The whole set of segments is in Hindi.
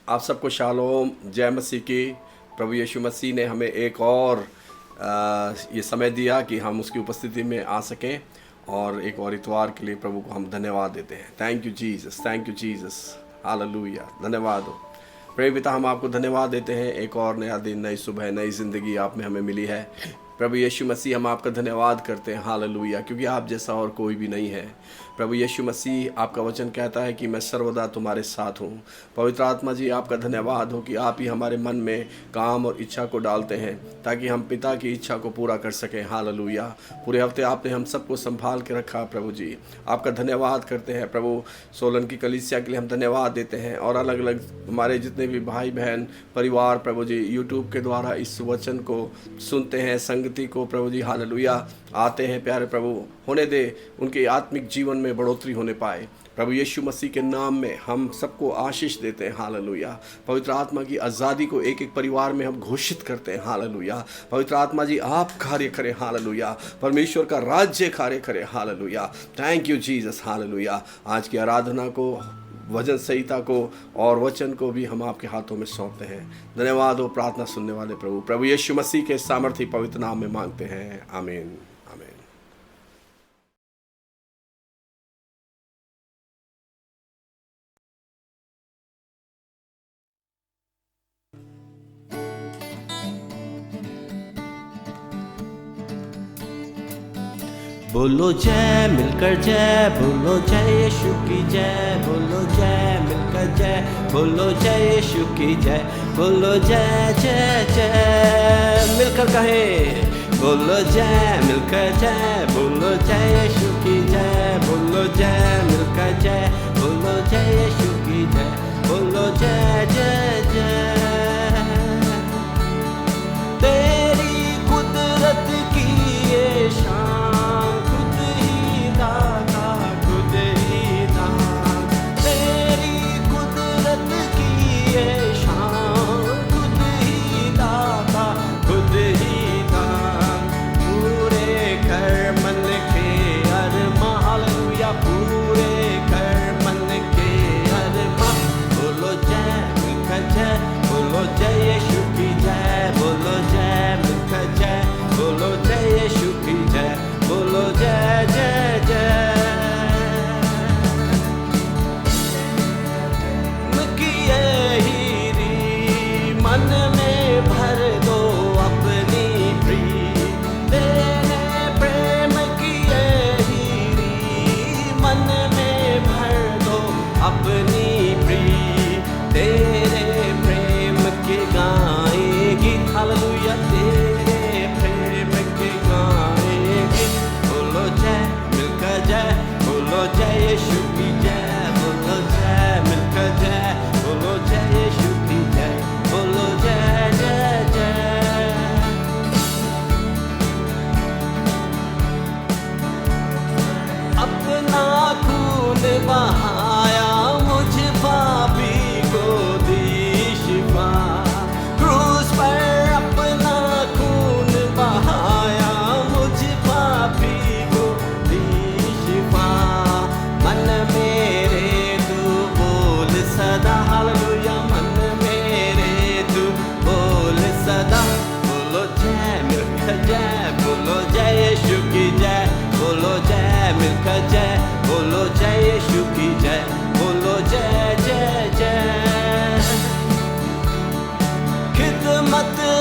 आप सबको शालोम, जय मसीह की। प्रभु यीशु मसीह ने हमें एक और ये समय दिया कि हम उसकी उपस्थिति में आ सकें, और एक और इतवार के लिए प्रभु को हम धन्यवाद देते हैं। Thank you Jesus, thank you Jesus, hallelujah, धन्यवाद हो। प्रिय पिता, हम आपको धन्यवाद देते हैं। एक और नया दिन, नई सुबह, नई ज़िंदगी आप में हमें मिली है। प्रभु यीशु मसीह, हम आपका धन्यवाद करते हैं, हालेलुया, क्योंकि आप जैसा और कोई भी नहीं है। प्रभु यीशु मसीह, आपका वचन कहता है कि मैं सर्वदा तुम्हारे साथ हूँ। पवित्र आत्मा जी, आपका धन्यवाद हो कि आप ही हमारे मन में काम और इच्छा को डालते हैं ताकि हम पिता की इच्छा को पूरा कर सकें, हालेलुया। पूरे हफ्ते आपने हम सबको संभाल के रखा प्रभु जी, आपका धन्यवाद करते हैं। प्रभु सोलन की कलीसिया के लिए हम धन्यवाद देते हैं, और अलग अलग हमारे जितने भी भाई बहन परिवार प्रभु जी यूट्यूब के द्वारा इस वचन को सुनते हैं, संगति को प्रभु जी, हालेलुया, आते हैं। प्यारे प्रभु, होने दे उनके आत्मिक जीवन में बढ़ोतरी होने पाए। प्रभु यीशु मसीह के नाम में हम सबको आशीष देते हैं, हालेलुया। पवित्र आत्मा की आज़ादी को एक एक परिवार में हम घोषित करते हैं, हालेलुया। पवित्र आत्मा जी, आप कार्य करें, हालेलुया। परमेश्वर का राज्य कार्य करें, hallelujah. Thank you Jesus, hallelujah. आज की आराधना को, वचन संहिता को और वचन को भी हम आपके हाथों में सौंपते हैं। धन्यवाद हो प्रार्थना सुनने वाले प्रभु। प्रभु यीशु मसीह के सामर्थ्य पवित्र नाम में मांगते हैं, आमीन, आमीन। बोलो जय मिलकर जय, बोलो जय यीशु की जय, बोलो जय मिलकर जय, बोलो जय यीशु की जय, बोलो जय जय जय मिलकर कहें। बोलो जय मिलकर जय, बोलो जय यीशु की जय, बोलो जय मिलकर जय, बोलो जय यीशु की जय, बोलो जय जय जय। तेरी कुदरत की ये शान,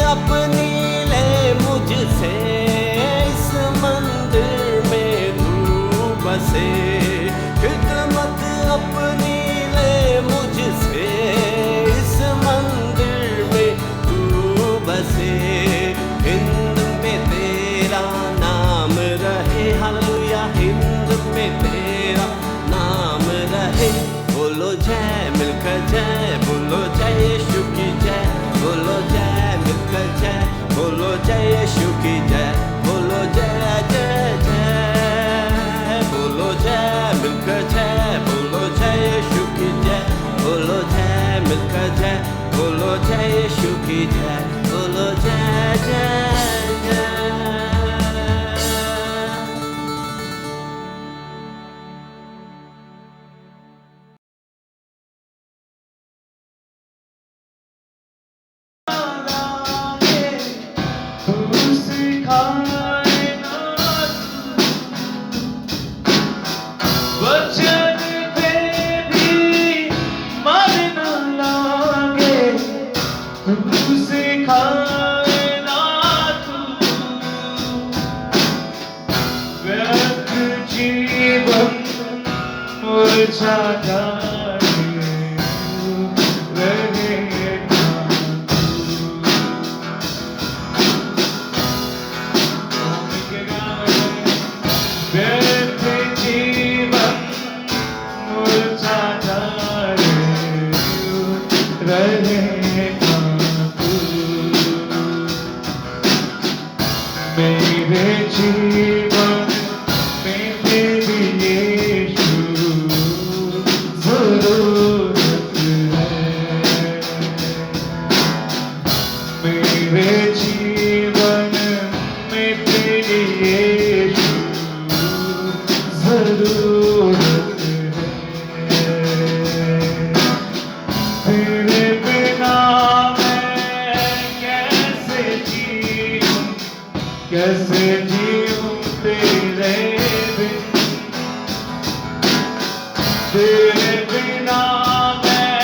अपनी ले मुझसे, इस मंदिर में तू बसे। खिदमत अपनी ले मुझसे, इस मंदिर में तू बसे। हिंद में तेरा नाम रहे, हालेलुया, हिंद में तेरा नाम रहे। बोलो जय मिलकर जय, बोलो जय यीशु की जय, बोलो जय मिलकर जय, बोलो जय यीशु की जय, सिखाए ना वचन पे भी मन न लागे तू सिखाए ना व्यर्थ जीवन मुरझा जाए रहेगा व्यर्थ जीवन मुरझा जाए रहेगा तू मेरे जीवन में तेरी यीशु ज़रूरत है मेरे जीवन में तेरी यीशु ज़रूरत है तेरे बिना मैं कैसे जीऊं तेरे बिन तेरे बिना मैं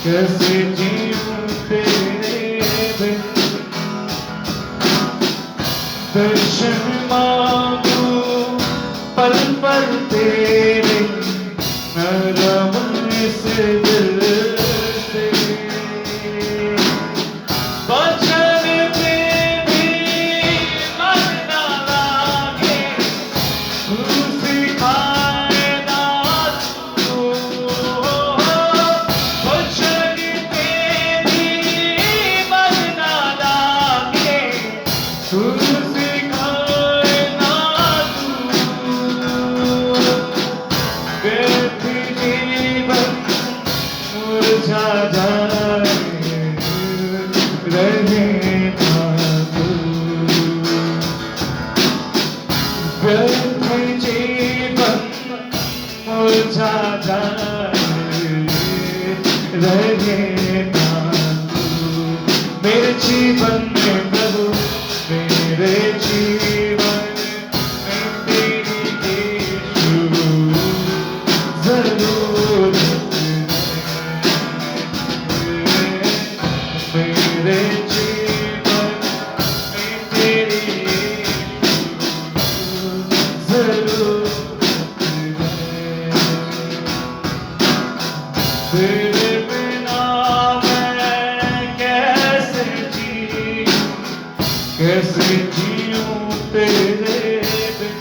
कैसे जीऊं तेरे बिन दर्शन मांगूं पल पल तेरे नरम इस दिल से वचन पे भी मन न लागे तू सिखाए ना तू वचन पे भी मन न लागे तू सिखाए ना व्यर्थ जीवन मुरझा जाए रहेगा तू व्यर्थ जीवन मुरझा जाए रहेगा तू मेरे जीवन में प्रभु मेरे जीवन में तेरी यीशु ज़रूरत है मेरे जीवन में तेरी यीशु ज़रूरत है तेरे बिना मैं कैसे जीऊं तेरे बिन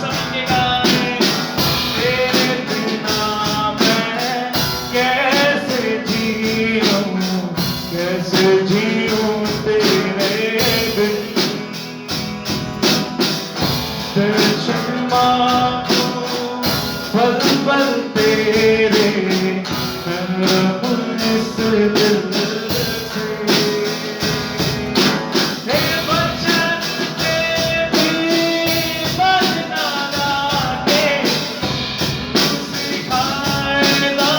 समझेगा तेरे बिना मैं कैसे जीऊं तेरे बिन दर्शन मांगूं पल पल तेरे नरम इस दिल से हे वचन पे भी मन न लागे तू सिखाए ना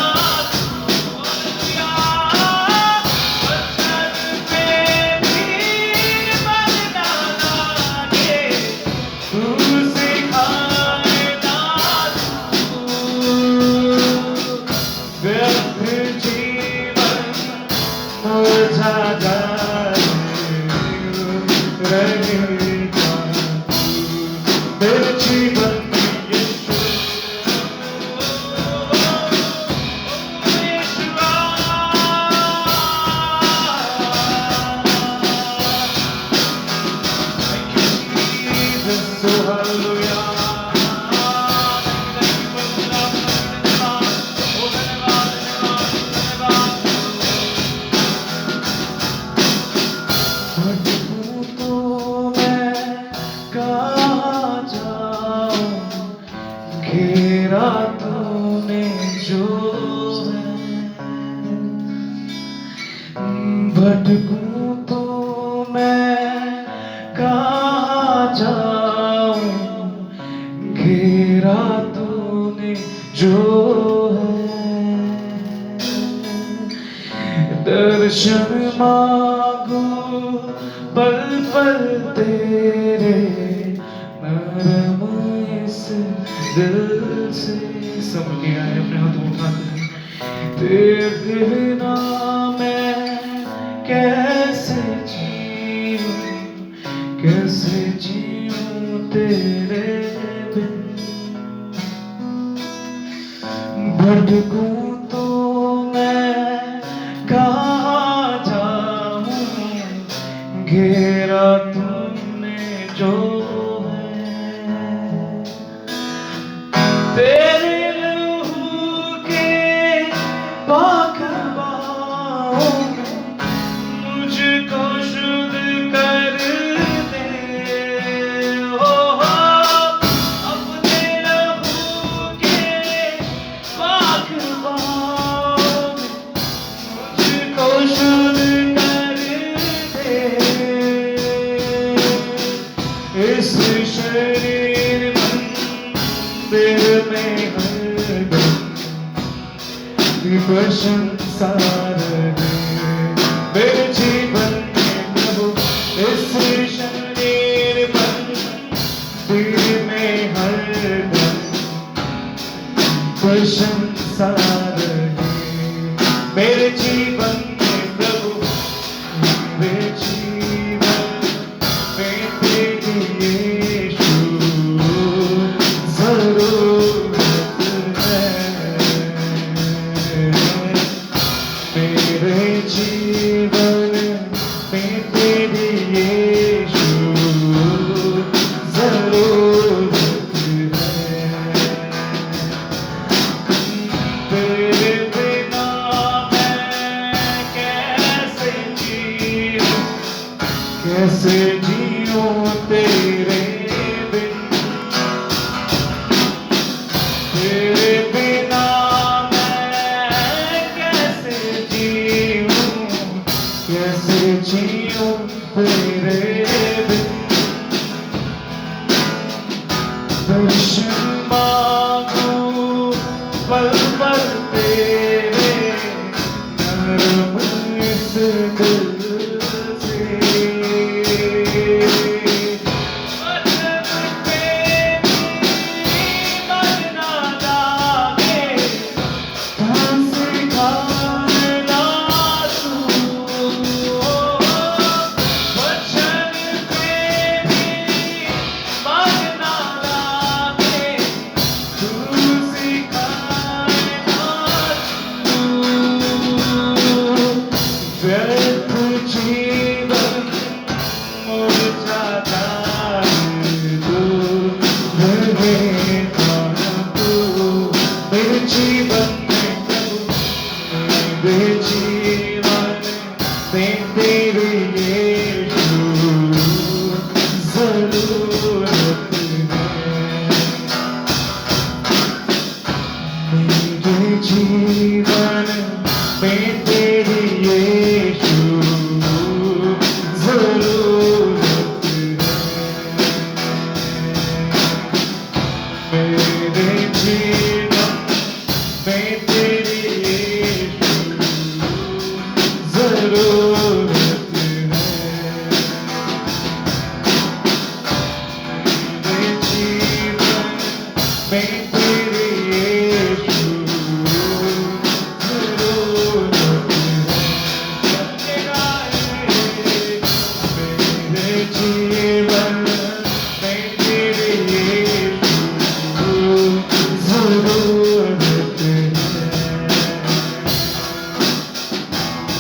वचन पे भी मन न लागे तू सिखाए ना व्यर्थ जीवन मुरझा जाए रहेगा मेरे जीवन में यीशु So hallelujah घेरा तूने जो है भटकूं तो मैं कहाँ जाऊं घेरा तूने जो है डर दर्शन मांगू पल पल तेरे, नरम इस दिल से। सब लिया है अपने हाथों उठाकर, तेरे बिना मैं कैसे जीऊं, कैसे जीऊं तेरे बिन। भटकूं तो मैं कहाँ जाऊं, घेरा तुमने जो है। तेरे लहू के पाक बाहों में मुझको शुद्ध कर दे। हो अपने लहू के पाक बाहों में मुझको शुद्ध कर दे। इस शरीर मंदिर में हरदम प्रशंसा रहे। मेरे जीवन में प्रभु इस शरीर मंदिर में हरदम प्रशंसा रहे। मेरे जीवन में प्रभु, मेरे जीवन में तेरी यीशु जरूरत है। मेरे जीवन में तेरी यीशु जरूरत है। तेरे बिना मैं कैसे जीऊं, कैसे जीऊं तेरे बिन। तेरे बिना मैं कैसे जीऊं, कैसे जीऊं तेरे बिन। दर्शन मांगू पल पल तेरे, नरम इस दिल से। वचन पे मन ना लागे, फांसी खाना तू। वचन पे मन ना लागे, तू सिखाना तू। व्यर्थ जीवन मुरझाता है तू, रहेगा तू मेरे जीवन में प्रभु। मेरे जीवन में तेरी यीशु जरूरत है। मेरे जीवन में तेरी यीशु जरूरत है। मेरे जीवन में तेरी यीशु जरूरत है। मेरे जीवन में तेरी यीशु जरूरत है। मेरे जीवन में तेरी यीशु जरूरत है।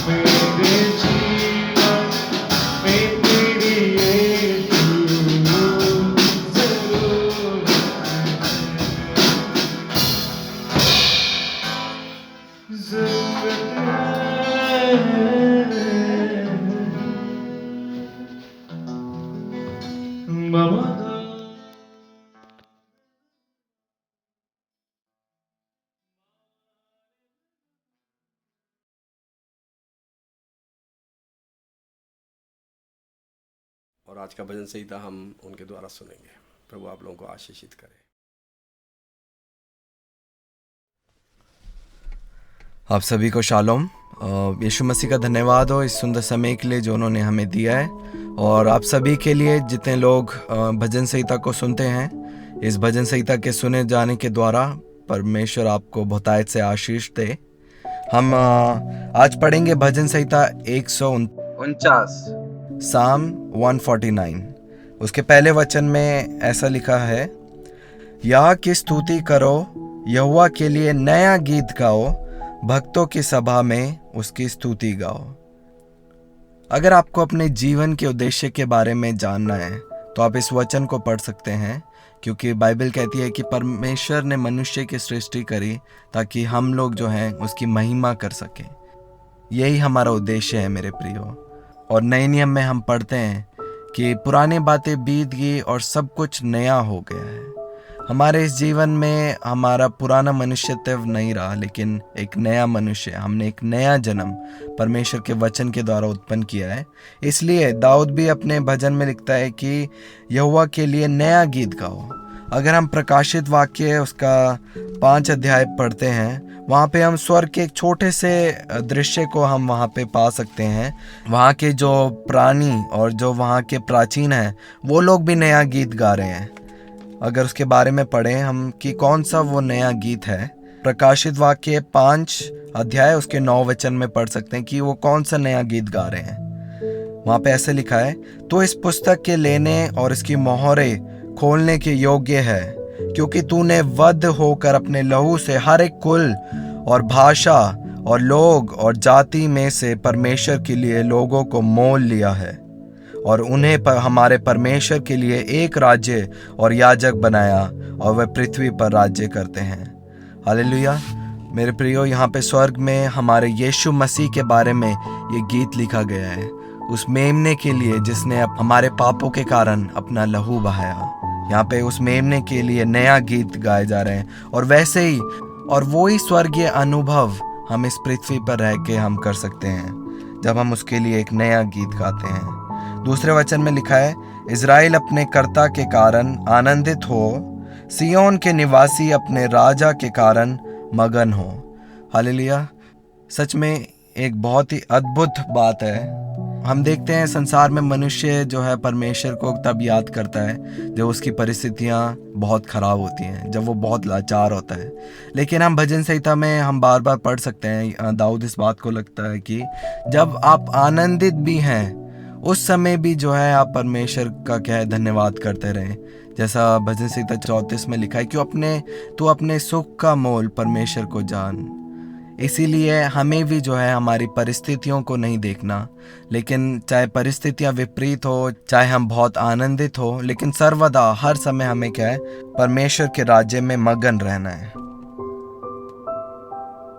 मेरे जीवन में तेरी यीशु जरूरत है। मामा और आज का भजन संहिता हम उनके द्वारा सुनेंगे। प्रभु आप लोगों को आशीषित करे। आप सभी को शालोम। यीशु मसीह का धन्यवाद हो इस सुंदर समय के लिए जो उन्होंने हमें दिया है, और आप सभी के लिए जितने लोग भजन संहिता को सुनते हैं, इस भजन संहिता के सुने जाने के द्वारा परमेश्वर आपको बहुतायत से आशीष दे। हम आज पढ़ेंगे भजन संहिता 149, साम 149। उसके पहले वचन में ऐसा लिखा है, यह की स्तुति करो, यहोवा के लिए नया गीत गाओ, भक्तों की सभा में उसकी स्तुति गाओ। अगर आपको अपने जीवन के उद्देश्य के बारे में जानना है तो आप इस वचन को पढ़ सकते हैं, क्योंकि बाइबल कहती है कि परमेश्वर ने मनुष्य की सृष्टि करी ताकि हम लोग जो हैं उसकी महिमा कर सकें। यही हमारा उद्देश्य है मेरे प्रियो। और नए नियम में हम पढ़ते हैं कि पुरानी बातें बीत गई और सब कुछ नया हो गया है। हमारे इस जीवन में हमारा पुराना मनुष्यत्व नहीं रहा, लेकिन एक नया मनुष्य, हमने एक नया जन्म परमेश्वर के वचन के द्वारा उत्पन्न किया है। इसलिए दाऊद भी अपने भजन में लिखता है कि यहोवा के लिए नया गीत गाओ। अगर हम प्रकाशित वाक्य उसका 5 अध्याय पढ़ते हैं, वहाँ पे हम स्वर्ग के एक छोटे से दृश्य को हम वहाँ पे पा सकते हैं। वहाँ के जो प्राणी और जो वहाँ के प्राचीन हैं वो लोग भी नया गीत गा रहे हैं। अगर उसके बारे में पढ़ें हम कि कौन सा वो नया गीत है, प्रकाशित वाक्य 5 अध्याय उसके 9 वचन में पढ़ सकते हैं कि वो कौन सा नया गीत गा रहे हैं। वहाँ पे ऐसे लिखा है, तो इस पुस्तक के लेने और इसकी मोहरें खोलने के योग्य है, क्योंकि तूने वध होकर अपने लहू से हर एक कुल और भाषा और लोग और जाति में से परमेश्वर के लिए लोगों को मोल लिया है और उन्हें हमारे परमेश्वर के लिए एक राज्य और याजक बनाया, और वह पृथ्वी पर राज्य करते हैं। हालेलुया। मेरे प्रियो, यहाँ पे स्वर्ग में हमारे यीशु मसीह के बारे में ये गीत लिखा गया है, उस मेमने के लिए जिसने हमारे पापों के कारण अपना लहू बहाया। यहाँ पे उस मेमने के लिए नया गीत गाए जा रहे हैं, और वैसे ही और वही स्वर्गीय अनुभव हम इस पृथ्वी पर रह के हम कर सकते हैं जब हम उसके लिए एक नया गीत गाते हैं। दूसरे वचन में लिखा है, इज़राइल अपने कर्ता के कारण आनंदित हो, सियोन के निवासी अपने राजा के कारण मगन हो। हालेलुया। सच में एक बहुत ही अद्भुत बात है। हम देखते हैं संसार में मनुष्य जो है परमेश्वर को तब याद करता है जब उसकी परिस्थितियां बहुत ख़राब होती हैं, जब वो बहुत लाचार होता है। लेकिन हम भजन संहिता में हम बार बार पढ़ सकते हैं, दाऊद इस बात को लगता है कि जब आप आनंदित भी हैं उस समय भी जो है आप परमेश्वर का क्या है धन्यवाद करते रहें। जैसा भजन संहिता 34 में लिखा है कि तू अपने सुख का मोल परमेश्वर को जान। इसीलिए हमें भी जो है हमारी परिस्थितियों को नहीं देखना, लेकिन चाहे परिस्थितियां विपरीत हो, चाहे हम बहुत आनंदित हो, लेकिन सर्वदा हर समय हमें क्या है परमेश्वर के राज्य में मगन रहना है।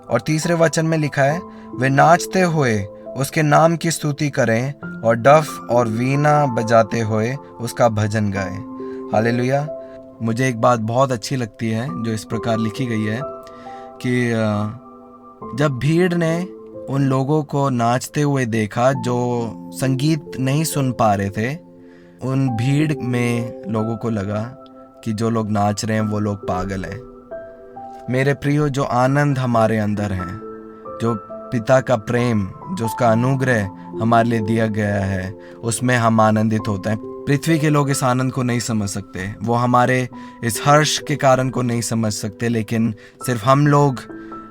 और तीसरे वचन में लिखा है, वे नाचते हुए उसके नाम की स्तुति करें और डफ और वीणा बजाते हुए उसका भजन गाएं। हालेलुया। मुझे एक बात बहुत अच्छी लगती है जो इस प्रकार लिखी गई है कि जब भीड़ ने उन लोगों को नाचते हुए देखा जो संगीत नहीं सुन पा रहे थे, उन भीड़ में लोगों को लगा कि जो लोग नाच रहे हैं वो लोग पागल हैं। मेरे प्रियो, जो आनंद हमारे अंदर है, जो पिता का प्रेम, जो उसका अनुग्रह हमारे लिए दिया गया है, उसमें हम आनंदित होते हैं। पृथ्वी के लोग इस आनंद को नहीं समझ सकते, वो हमारे इस हर्ष के कारण को नहीं समझ सकते, लेकिन सिर्फ हम लोग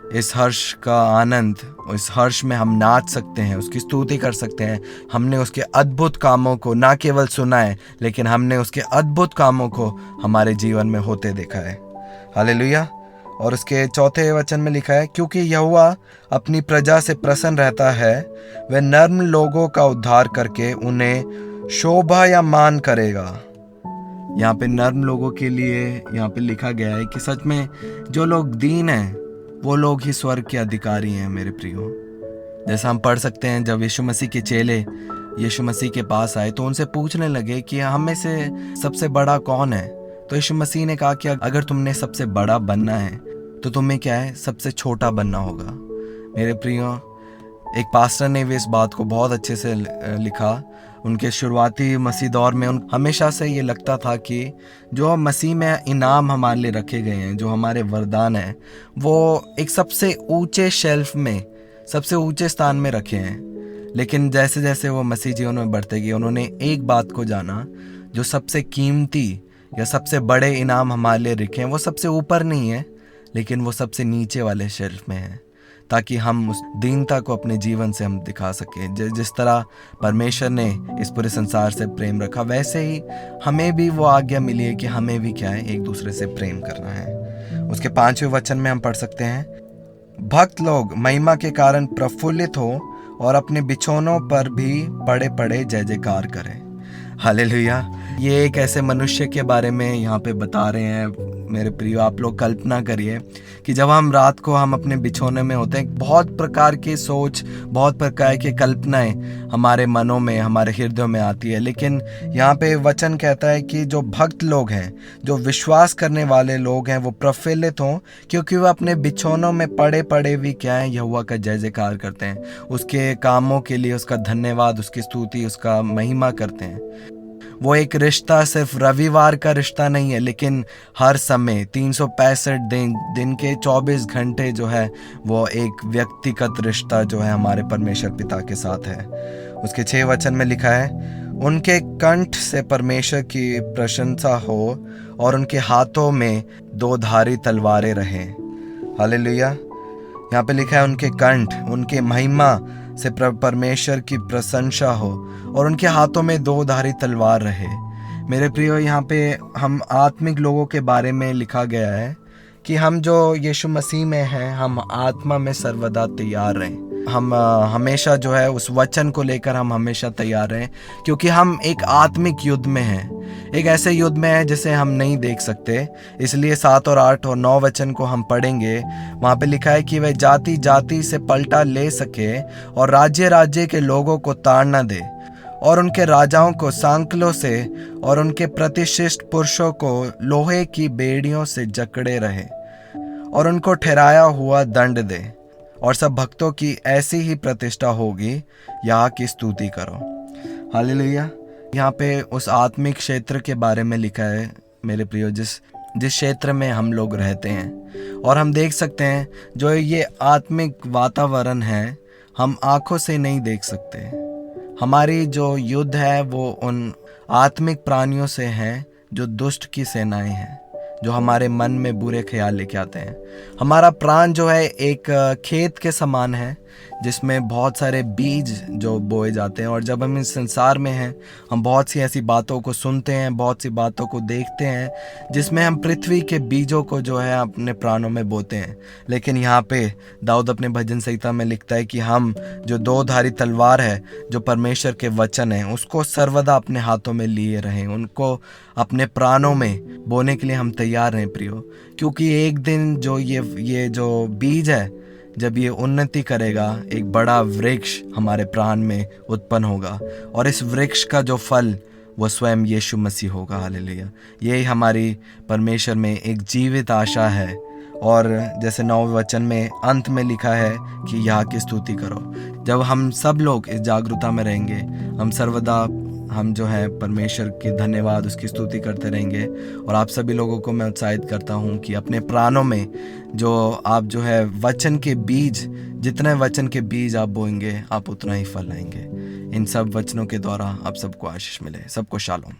इस हर्ष का आनंद, इस हर्ष में हम नाच सकते हैं, उसकी स्तुति कर सकते हैं। हमने उसके अद्भुत कामों को ना केवल सुना है, लेकिन हमने उसके अद्भुत कामों को हमारे जीवन में होते देखा है। हालेलुया। और उसके चौथे वचन में लिखा है, क्योंकि यहोवा अपनी प्रजा से प्रसन्न रहता है, वह नर्म लोगों का उद्धार करके उन्हें शोभा या मान करेगा। यहाँ पे नर्म लोगों के लिए यहाँ पे लिखा गया है कि सच में जो लोग दीन हैं वो लोग ही स्वर्ग के अधिकारी हैं। मेरे प्रियो, जैसा हम पढ़ सकते हैं, जब यीशु मसीह के चेले यीशु मसीह के पास आए तो उनसे पूछने लगे कि हम में से सबसे बड़ा कौन है। तो यीशु मसीह ने कहा कि अगर तुमने सबसे बड़ा बनना है तो तुम्हें क्या है सबसे छोटा बनना होगा। मेरे प्रियो, एक पास्टर ने भी इस बात को बहुत अच्छे से लिखा। उनके शुरुआती मसीह दौर में हमेशा से ये लगता था कि जो मसीह में इनाम हमारे लिए रखे गए हैं, जो हमारे वरदान हैं, वो एक सबसे ऊंचे शेल्फ में सबसे ऊंचे स्थान में रखे हैं। लेकिन जैसे जैसे वो मसीह जीवन में बढ़ते गए, उन्होंने एक बात को जाना, जो सबसे कीमती या सबसे बड़े इनाम हमारे लिए रखे हैं वो सबसे ऊपर नहीं है, लेकिन वो सबसे नीचे वाले शेल्फ में है, ताकि हम उस दीनता को अपने जीवन से हम दिखा सकें। जिस तरह परमेश्वर ने इस पूरे संसार से प्रेम रखा, वैसे ही हमें भी वो आज्ञा मिली है कि हमें भी क्या है, एक दूसरे से प्रेम करना है। उसके 5वें वचन में हम पढ़ सकते हैं, भक्त लोग महिमा के कारण प्रफुल्लित हो और अपने बिछौनों पर भी पड़े पड़े जय जयकार करें। हालेलुया। ये एक ऐसे मनुष्य के बारे में यहाँ पे बता रहे हैं मेरे प्रियो। आप लोग कल्पना करिए कि जब हम रात को हम अपने बिछौने में होते हैं, बहुत प्रकार की सोच, बहुत प्रकार की कल्पनाएं हमारे मनों में, हमारे हृदयों में आती है। लेकिन यहाँ पे वचन कहता है कि जो भक्त लोग हैं, जो विश्वास करने वाले लोग हैं, वो प्रफुल्लित हों, क्योंकि वो अपने बिछौनों में पड़े पड़े भी क्या है, यहोवा का जय जयकार करते हैं, उसके कामों के लिए उसका धन्यवाद, उसकी स्तुति, उसका महिमा करते हैं। वो एक रिश्ता सिर्फ रविवार का रिश्ता नहीं है, लेकिन हर समय 365 दिन के 24 घंटे जो है वो एक व्यक्तिगत रिश्ता जो है हमारे परमेश्वर पिता के साथ है। उसके 6 वचन में लिखा है, उनके कंठ से परमेश्वर की प्रशंसा हो और उनके हाथों में 2 धारी तलवारें रहें। हालेलुया। यहाँ पे लिखा है उनके कंठ, उनके महिमा से परमेश्वर की प्रशंसा हो और उनके हाथों में 2 धारी तलवार रहे। मेरे प्रियो, यहाँ पे हम आत्मिक लोगों के बारे में लिखा गया है कि हम जो यीशु मसीह में हैं, हम आत्मा में सर्वदा तैयार रहें। हम हमेशा जो है उस वचन को लेकर हम हमेशा तैयार रहें, क्योंकि हम एक आत्मिक युद्ध में हैं, एक ऐसे युद्ध में है जिसे हम नहीं देख सकते। इसलिए 7 और 8 और 9 वचन को हम पढ़ेंगे। वहाँ पे लिखा है कि वह जाति जाति से पलटा ले सके और राज्य राज्य के लोगों को ताड़ना दे और उनके राजाओं को सांकलों से और उनके प्रतिष्ठित पुरुषों को लोहे की बेड़ियों से जकड़े रहे और उनको ठहराया हुआ दंड दे, और सब भक्तों की ऐसी ही प्रतिष्ठा होगी। यहाँ की स्तुति करो। हालेलुया। यहाँ पे उस आत्मिक क्षेत्र के बारे में लिखा है मेरे प्रियो, जिस क्षेत्र में हम लोग रहते हैं। और हम देख सकते हैं जो ये आत्मिक वातावरण है, हम आंखों से नहीं देख सकते। हमारी जो युद्ध है वो उन आत्मिक प्राणियों से है जो दुष्ट की सेनाएं हैं, जो हमारे मन में बुरे ख्याल लेके आते हैं। हमारा प्राण जो है एक खेत के समान है, जिसमें बहुत सारे बीज जो बोए जाते हैं। और जब हम इस संसार में हैं, हम बहुत सी ऐसी बातों को सुनते हैं, बहुत सी बातों को देखते हैं, जिसमें हम पृथ्वी के बीजों को जो है अपने प्राणों में बोते हैं। लेकिन यहाँ पे दाऊद अपने भजन संहिता में लिखता है कि हम जो 2 धारी तलवार है, जो परमेश्वर के वचन है, उसको सर्वदा अपने हाथों में लिए रहें, उनको अपने प्राणों में बोने के लिए हम तैयार रहें प्रियो। क्योंकि एक दिन जो ये जो बीज है, जब ये उन्नति करेगा, एक बड़ा वृक्ष हमारे प्राण में उत्पन्न होगा, और इस वृक्ष का जो फल वो स्वयं यीशु मसीह होगा। हालेलुया। यही हमारी परमेश्वर में एक जीवित आशा है। और जैसे 9वें वचन में अंत में लिखा है कि यहाँ की स्तुति करो। जब हम सब लोग इस जागरूकता में रहेंगे, हम सर्वदा हम जो है परमेश्वर की धन्यवाद, उसकी स्तुति करते रहेंगे। और आप सभी लोगों को मैं उत्साहित करता हूँ कि अपने प्राणों में जो आप जो है वचन के बीज, जितने वचन के बीज आप बोएंगे, आप उतना ही फल लाएंगे। इन सब वचनों के द्वारा आप सबको आशीष मिले। सबको शालोम।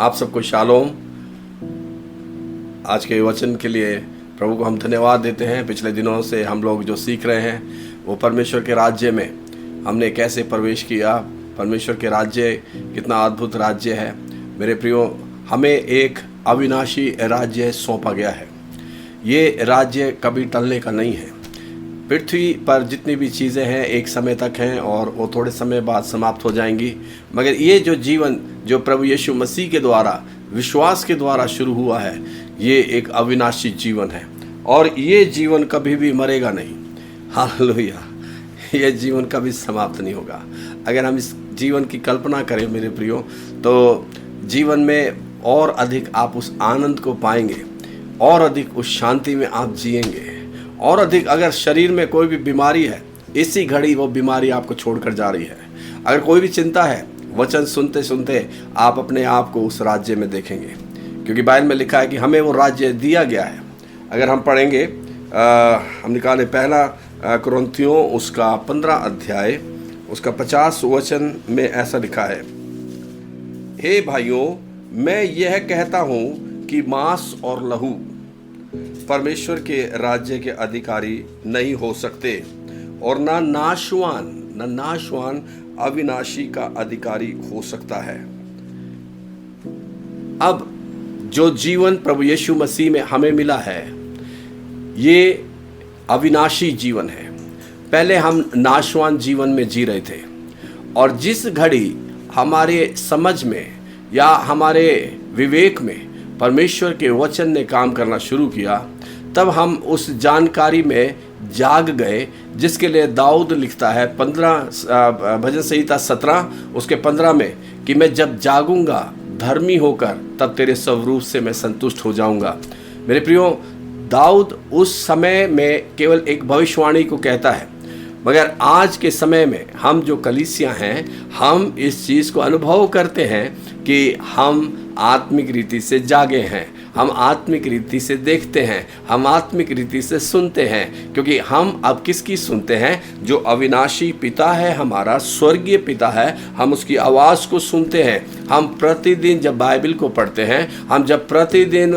आप सबको शालोम। आज के वचन के लिए प्रभु को हम धन्यवाद देते हैं। पिछले दिनों से हम लोग जो सीख रहे हैं वो परमेश्वर के राज्य में हमने कैसे प्रवेश किया। परमेश्वर के राज्य कितना अद्भुत राज्य है मेरे प्रियो। हमें एक अविनाशी राज्य सौंपा गया है। ये राज्य कभी टलने का नहीं है। पृथ्वी पर जितनी भी चीज़ें हैं एक समय तक हैं और वो थोड़े समय बाद समाप्त हो जाएंगी, मगर ये जो जीवन जो प्रभु यीशु मसीह के द्वारा, विश्वास के द्वारा शुरू हुआ है, ये एक अविनाशी जीवन है और ये जीवन कभी भी मरेगा नहीं। हालेलुया। ये जीवन कभी समाप्त नहीं होगा। अगर हम इस जीवन की कल्पना करें मेरे प्रियो, तो जीवन में और अधिक आप उस आनंद को पाएंगे, और अधिक उस शांति में आप जिएंगे, और अधिक अगर शरीर में कोई भी बीमारी है, इसी घड़ी वो बीमारी आपको छोड़कर जा रही है। अगर कोई भी चिंता है, वचन सुनते सुनते आप अपने आप को उस राज्य में देखेंगे, क्योंकि बाइबल में लिखा है कि हमें वो राज्य दिया गया है। अगर हम पढ़ेंगे हम निकाले पहला कुरिन्थियों उसका 15 अध्याय उसका 50 वचन में ऐसा लिखा है, हे भाइयों, मैं यह कहता हूँ कि मांस और लहू परमेश्वर के राज्य के अधिकारी नहीं हो सकते, और ना नाशवान अविनाशी का अधिकारी हो सकता है। अब जो जीवन प्रभु यीशु मसीह में हमें मिला है, ये अविनाशी जीवन है। पहले हम नाशवान जीवन में जी रहे थे, और जिस घड़ी हमारे समझ में या हमारे विवेक में परमेश्वर के वचन ने काम करना शुरू किया, तब हम उस जानकारी में जाग गए, जिसके लिए दाऊद लिखता है 15 भजन संहिता 17 उसके 15 में कि मैं जब जागूंगा धर्मी होकर, तब तेरे स्वरूप से मैं संतुष्ट हो जाऊंगा। मेरे प्रियो, दाऊद उस समय में केवल एक भविष्यवाणी को कहता है, मगर आज के समय में हम जो कलीसिया हैं, हम इस चीज़ को अनुभव करते हैं कि हम आत्मिक रीति से जागे हैं, हम आत्मिक रीति से देखते हैं, हम आत्मिक रीति से सुनते हैं, क्योंकि हम अब किसकी सुनते हैं? जो अविनाशी पिता है, हमारा स्वर्गीय पिता है, हम उसकी आवाज़ को सुनते हैं। हम प्रतिदिन जब बाइबल को पढ़ते हैं, हम जब प्रतिदिन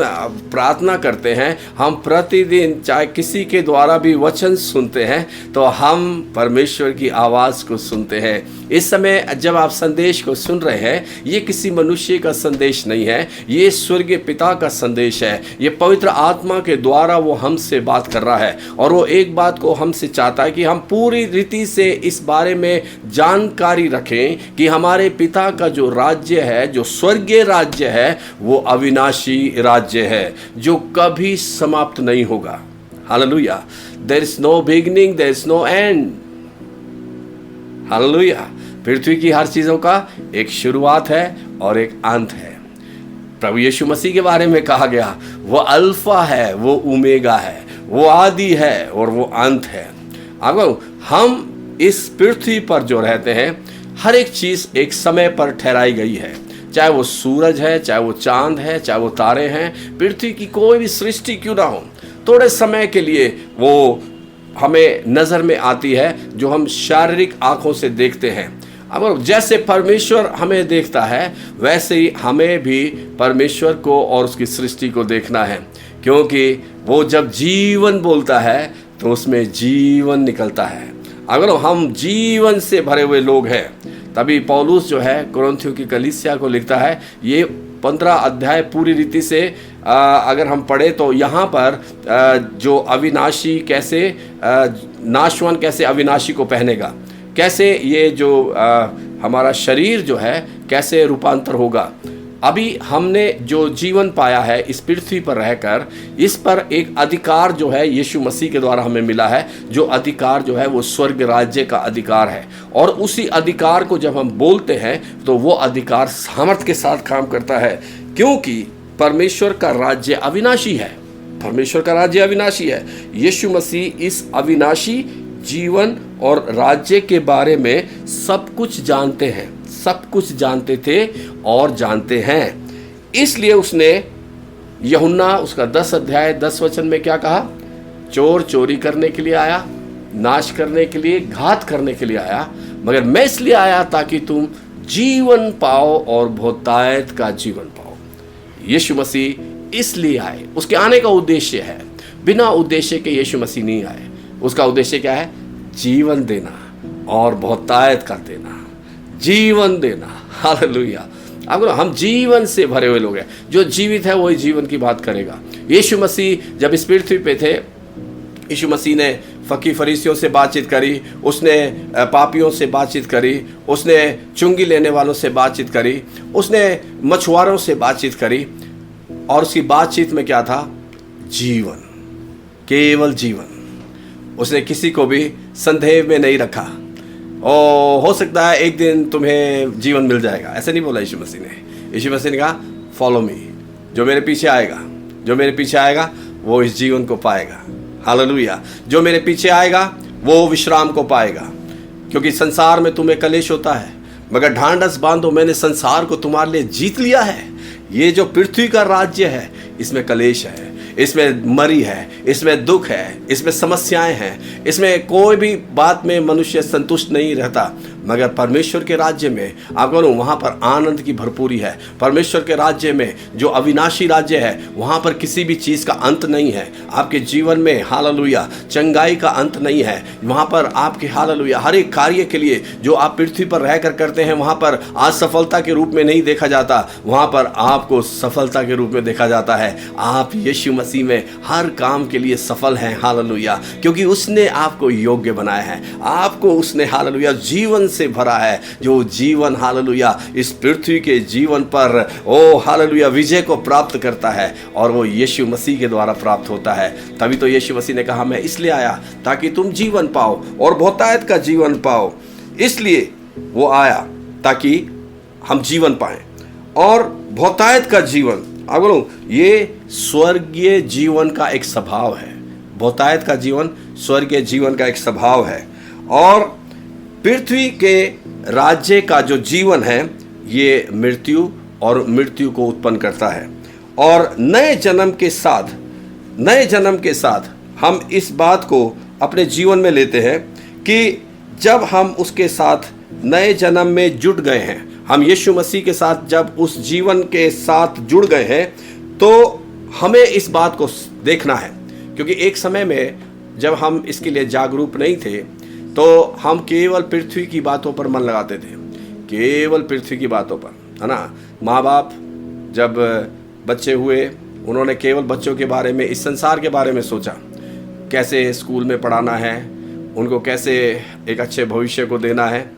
प्रार्थना करते हैं, हम प्रतिदिन चाहे किसी के द्वारा भी वचन सुनते हैं, तो हम परमेश्वर की आवाज़ को सुनते हैं। इस समय जब आप संदेश को सुन रहे हैं, ये किसी मनुष्य का संदेश नहीं है, ये स्वर्गीय पिता का संदेश है। ये पवित्र आत्मा के द्वारा वो हमसे बात कर रहा है, और वो एक बात को हमसे चाहता है कि हम पूरी रीति से इस बारे में जानकारी रखें कि हमारे पिता का जो राज्य है, जो स्वर्गीय राज्य है, वो अविनाशी राज्य है, जो कभी समाप्त नहीं होगा। Hallelujah. There is no beginning, there is no end. Hallelujah. पृथ्वी की हर चीज़ों का एक शुरुआत है और एक अंत है। प्रभु यीशु मसीह के बारे में कहा गया, वो अल्फा है, वो ओमेगा है, वो आदि है और वो अंत है। अब हम इस पृथ्वी पर जो रहते हैं, हर एक चीज़ एक समय पर ठहराई गई है, चाहे वो सूरज है, चाहे वो चांद है, चाहे वो तारे हैं, पृथ्वी की कोई भी सृष्टि क्यों ना हो, थोड़े समय के लिए वो हमें नज़र में आती है, जो हम शारीरिक आँखों से देखते हैं। अब जैसे परमेश्वर हमें देखता है, वैसे ही हमें भी परमेश्वर को और उसकी सृष्टि को देखना है, क्योंकि वो जब जीवन बोलता है तो उसमें जीवन निकलता है। अगर हम जीवन से भरे हुए लोग हैं, तभी पौलुस जो है कुरिन्थियों की कलीसिया को लिखता है, ये 15 अध्याय पूरी रीति से अगर हम पढ़े तो यहाँ पर जो अविनाशी कैसे नाशवान कैसे अविनाशी को पहनेगा, कैसे ये जो हमारा शरीर जो है कैसे रूपांतर होगा। अभी हमने जो जीवन पाया है इस पृथ्वी पर रहकर, इस पर एक अधिकार जो है यीशु मसीह के द्वारा हमें मिला है, जो अधिकार जो है वो स्वर्ग राज्य का अधिकार है। और उसी अधिकार को जब हम बोलते हैं तो वो अधिकार सामर्थ के साथ काम करता है, क्योंकि परमेश्वर का राज्य अविनाशी है। परमेश्वर का राज्य अविनाशी है। यीशु मसीह इस अविनाशी जीवन और राज्य के बारे में सब कुछ जानते हैं, सब कुछ जानते थे और जानते हैं। इसलिए उसने यूहन्ना उसका 10 अध्याय 10 वचन में क्या कहा? चोर चोरी करने के लिए आया, नाश करने के लिए, घात करने के लिए आया, मगर मैं इसलिए आया ताकि तुम जीवन पाओ और बहुतायत का जीवन पाओ। यीशु मसीह इसलिए आए, उसके आने का उद्देश्य है, बिना उद्देश्य के यीशु मसीह नहीं आए। उसका उद्देश्य क्या है? जीवन देना और बहुतायत कर देना, जीवन देना। हालेलुया। अब हम जीवन से भरे हुए लोग हैं, जो जीवित है वही जीवन की बात करेगा। यीशु मसीह जब इस पृथ्वी पे थे, यीशु मसीह ने फकीर फरीसियों से बातचीत करी, उसने पापियों से बातचीत करी, उसने चुंगी लेने वालों से बातचीत करी, उसने मछुआरों से बातचीत करी, और उसकी बातचीत में क्या था? जीवन, केवल जीवन। उसने किसी को भी संदेह में नहीं रखा। हो सकता है एक दिन तुम्हें जीवन मिल जाएगा, ऐसे नहीं बोला यीशु मसीह ने। यीशु मसीह ने कहा फॉलो मी, जो मेरे पीछे आएगा, जो मेरे पीछे आएगा वो इस जीवन को पाएगा। हालेलुया। जो मेरे पीछे आएगा वो विश्राम को पाएगा, क्योंकि संसार में तुम्हें कलेश होता है, मगर ढांढस बांधो, मैंने संसार को तुम्हारे लिए जीत लिया है। ये जो पृथ्वी का राज्य है इसमें कलेश है, इसमें मरी है, इसमें दुख है, इसमें समस्याएं हैं, इसमें कोई भी बात में मनुष्य संतुष्ट नहीं रहता। मगर परमेश्वर के राज्य में आप बोलो वहाँ पर आनंद की भरपूरी है। परमेश्वर के राज्य में जो अविनाशी राज्य है वहाँ पर किसी भी चीज़ का अंत नहीं है। आपके जीवन में हालेलुया चंगाई का अंत नहीं है। वहाँ पर आपके हालेलुया हर एक कार्य के लिए जो आप पृथ्वी पर रहकर करते हैं वहाँ पर आज सफलता के रूप में नहीं देखा जाता, वहाँ पर आपको सफलता के रूप में देखा जाता है। आप यीशु मसीह में हर काम के लिए सफल हैं हालेलुया, क्योंकि उसने आपको योग्य बनाया है, आपको उसने हालेलुया जीवन से भरा है। जो जीवन हालेलुया इस पृथ्वी के जीवन पर ओ हालेलुया विजय को प्राप्त करता है और वो यीशु मसीह के द्वारा प्राप्त होता है। तभी तो यीशु मसीह ने कहा मैं इसलिए आया ताकि तुम जीवन पाओ और बहुतायत का जीवन पाओ। इसलिए वो आया ताकि हम जीवन पाएं और बहुतायत का जीवन। आप बोलो ये स्वर्गीय जीवन का एक स्वभाव है। बहुतायत का जीवन स्वर्गीय जीवन का एक स्वभाव है और पृथ्वी के राज्य का जो जीवन है ये मृत्यु और मृत्यु को उत्पन्न करता है। और नए जन्म के साथ हम इस बात को अपने जीवन में लेते हैं कि जब हम उसके साथ नए जन्म में जुड़ गए हैं, हम यीशु मसीह के साथ जब उस जीवन के साथ जुड़ गए हैं तो हमें इस बात को देखना है। क्योंकि एक समय में जब हम इसके लिए जागरूक नहीं थे तो हम केवल पृथ्वी की बातों पर मन लगाते थे, केवल पृथ्वी की बातों पर, है ना। माँ बाप जब बच्चे हुए उन्होंने केवल बच्चों के बारे में, इस संसार के बारे में सोचा, कैसे स्कूल में पढ़ाना है उनको, कैसे एक अच्छे भविष्य को देना है।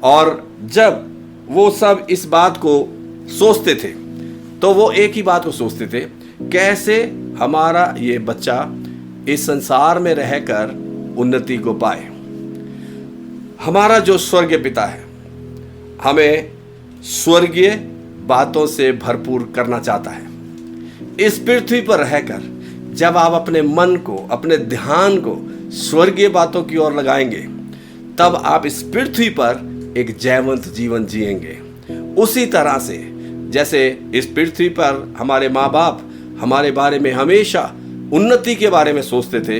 और जब वो सब इस बात को सोचते थे तो वो एक ही बात को सोचते थे, कैसे हमारा ये बच्चा इस संसार में रहकर उन्नति को पाए। हमारा जो स्वर्गीय पिता है हमें स्वर्गीय बातों से भरपूर करना चाहता है। इस पृथ्वी पर रहकर जब आप अपने मन को, अपने ध्यान को स्वर्गीय बातों की ओर लगाएंगे तब आप इस पृथ्वी पर एक जयवंत जीवन जिएंगे। उसी तरह से जैसे इस पृथ्वी पर हमारे माँ बाप हमारे बारे में हमेशा उन्नति के बारे में सोचते थे,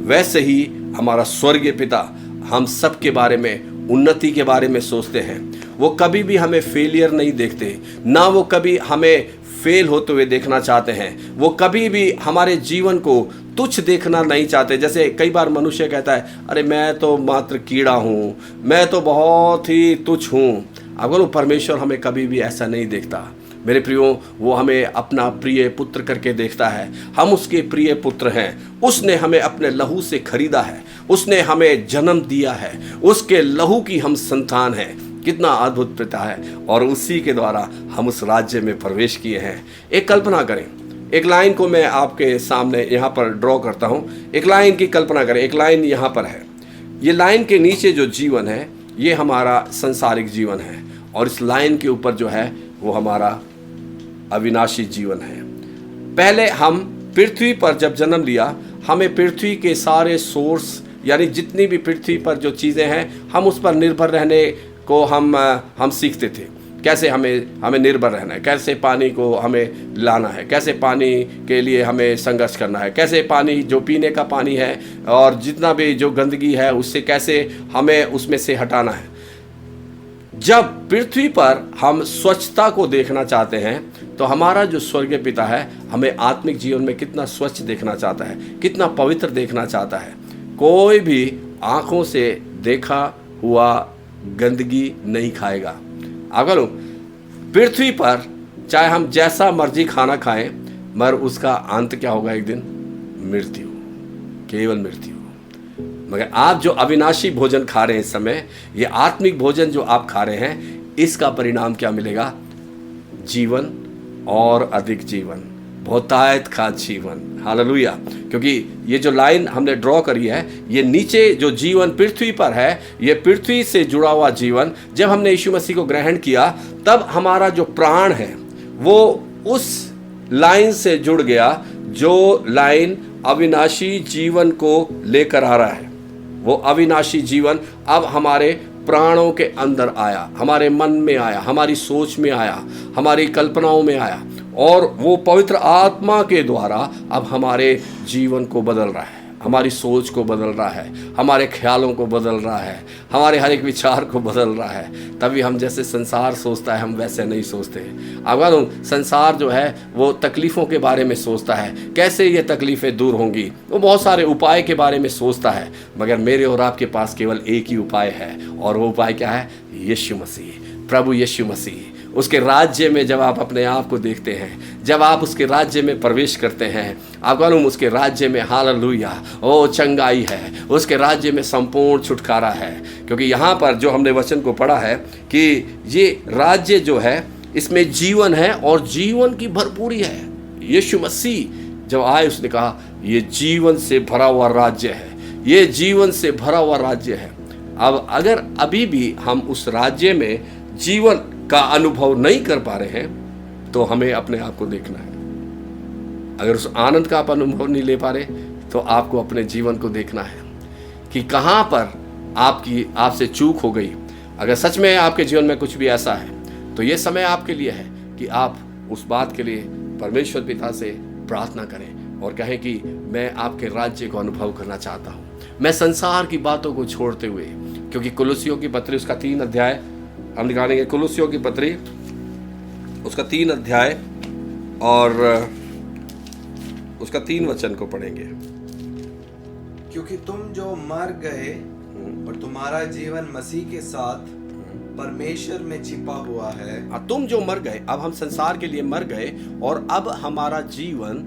वैसे ही हमारा स्वर्गीय पिता हम सब के बारे में उन्नति के बारे में सोचते हैं। वो कभी भी हमें फेलियर नहीं देखते, ना वो कभी हमें फेल होते हुए देखना चाहते हैं। वो कभी भी हमारे जीवन को तुच्छ देखना नहीं चाहते। जैसे कई बार मनुष्य कहता है अरे मैं तो मात्र कीड़ा हूँ, मैं तो बहुत ही तुच्छ हूँ। अगर वो परमेश्वर हमें कभी भी ऐसा नहीं देखता मेरे प्रियो, वो हमें अपना प्रिय पुत्र करके देखता है। हम उसके प्रिय पुत्र हैं। उसने हमें अपने लहू से खरीदा है, उसने हमें जन्म दिया है, उसके लहू की हम संतान हैं। कितना अद्भुत पिता है और उसी के द्वारा हम उस राज्य में प्रवेश किए हैं। एक कल्पना करें, एक लाइन को मैं आपके सामने यहाँ पर ड्रॉ करता हूँ। एक लाइन की कल्पना करें, एक लाइन यहाँ पर है, ये लाइन के नीचे जो जीवन है ये हमारा संसारिक जीवन है और इस लाइन के ऊपर जो है वो हमारा अविनाशी जीवन है। पहले हम पृथ्वी पर जब जन्म लिया हमें पृथ्वी के सारे सोर्स यानी जितनी भी पृथ्वी पर जो चीज़ें हैं हम उस पर निर्भर रहने को हम सीखते थे। कैसे हमें निर्भर रहना है, कैसे पानी को हमें लाना है, कैसे पानी के लिए हमें संघर्ष करना है, कैसे पानी जो पीने का पानी है और जितना भी जो गंदगी है उससे कैसे हमें उसमें से हटाना है। जब पृथ्वी पर हम स्वच्छता को देखना चाहते हैं तो हमारा जो स्वर्गीय पिता है हमें आत्मिक जीवन में कितना स्वच्छ देखना चाहता है, कितना पवित्र देखना चाहता है। कोई भी आँखों से देखा हुआ गंदगी नहीं खाएगा। अगर पृथ्वी पर चाहे हम जैसा मर्जी खाना खाएं मगर उसका अंत क्या होगा, एक दिन मृत्यु, केवल मृत्यु। मगर आप जो अविनाशी भोजन खा रहे हैं इस समय, ये आत्मिक भोजन जो आप खा रहे हैं, इसका परिणाम क्या मिलेगा? जीवन और अधिक जीवन, बहुतायत का जीवन। हालेलुया। क्योंकि ये जो लाइन हमने ड्रॉ करी है, ये नीचे जो जीवन पृथ्वी पर है, ये पृथ्वी से जुड़ा हुआ जीवन। जब हमने यीशु मसीह को ग्रहण किया तब हमारा जो प्राण है वो उस लाइन से जुड़ गया जो लाइन अविनाशी जीवन को लेकर आ रहा है। वो अविनाशी जीवन अब हमारे प्राणों के अंदर आया, हमारे मन में आया, हमारी सोच में आया, हमारी कल्पनाओं में आया, और वो पवित्र आत्मा के द्वारा अब हमारे जीवन को बदल रहा है, हमारी सोच को बदल रहा है, हमारे ख्यालों को बदल रहा है, हमारे हर एक विचार को बदल रहा है। तभी हम जैसे संसार सोचता है हम वैसे नहीं सोचते। अब संसार जो है वो तकलीफ़ों के बारे में सोचता है, कैसे ये तकलीफ़ें दूर होंगी, वो बहुत सारे उपाय के बारे में सोचता है, मगर मेरे और आपके पास केवल एक ही उपाय है, और वो उपाय क्या है? यीशु मसीह, प्रभु यीशु मसीह। उसके राज्य में जब आप अपने आप को देखते हैं, जब आप उसके राज्य में प्रवेश करते हैं, आप मालूम उसके राज्य में हालेलुया ओ चंगाई है, उसके राज्य में संपूर्ण छुटकारा है। क्योंकि यहाँ पर जो हमने वचन को पढ़ा है कि ये राज्य जो है इसमें जीवन है और जीवन की भरपूरी है। यीशु मसीह जब आए उसने कहा ये जीवन से भरा हुआ राज्य है, ये जीवन से भरा हुआ राज्य है। अब अगर अभी भी हम उस राज्य में जीवन का अनुभव नहीं कर पा रहे हैं तो हमें अपने आप को देखना है। अगर उस आनंद का आप अनुभव नहीं ले पा रहे तो आपको अपने जीवन को देखना है कि कहाँ पर आपसे चूक हो गई। अगर सच में आपके जीवन में कुछ भी ऐसा है तो ये समय आपके लिए है कि आप उस बात के लिए परमेश्वर पिता से प्रार्थना करें और कहें कि मैं आपके राज्य को अनुभव करना चाहता हूँ, मैं संसार की बातों को छोड़ते हुए। क्योंकि कुलुसियों की पत्री उसका 3 अध्याय हम निकालेंगे, कुलुसियों की पत्री उसका 3 अध्याय और उसका 3 वचन को पढ़ेंगे। क्योंकि तुम जो मर गए और तुम्हारा जीवन मसीह के साथ परमेश्वर में छिपा हुआ है। तुम जो मर गए, अब हम संसार के लिए मर गए और अब हमारा जीवन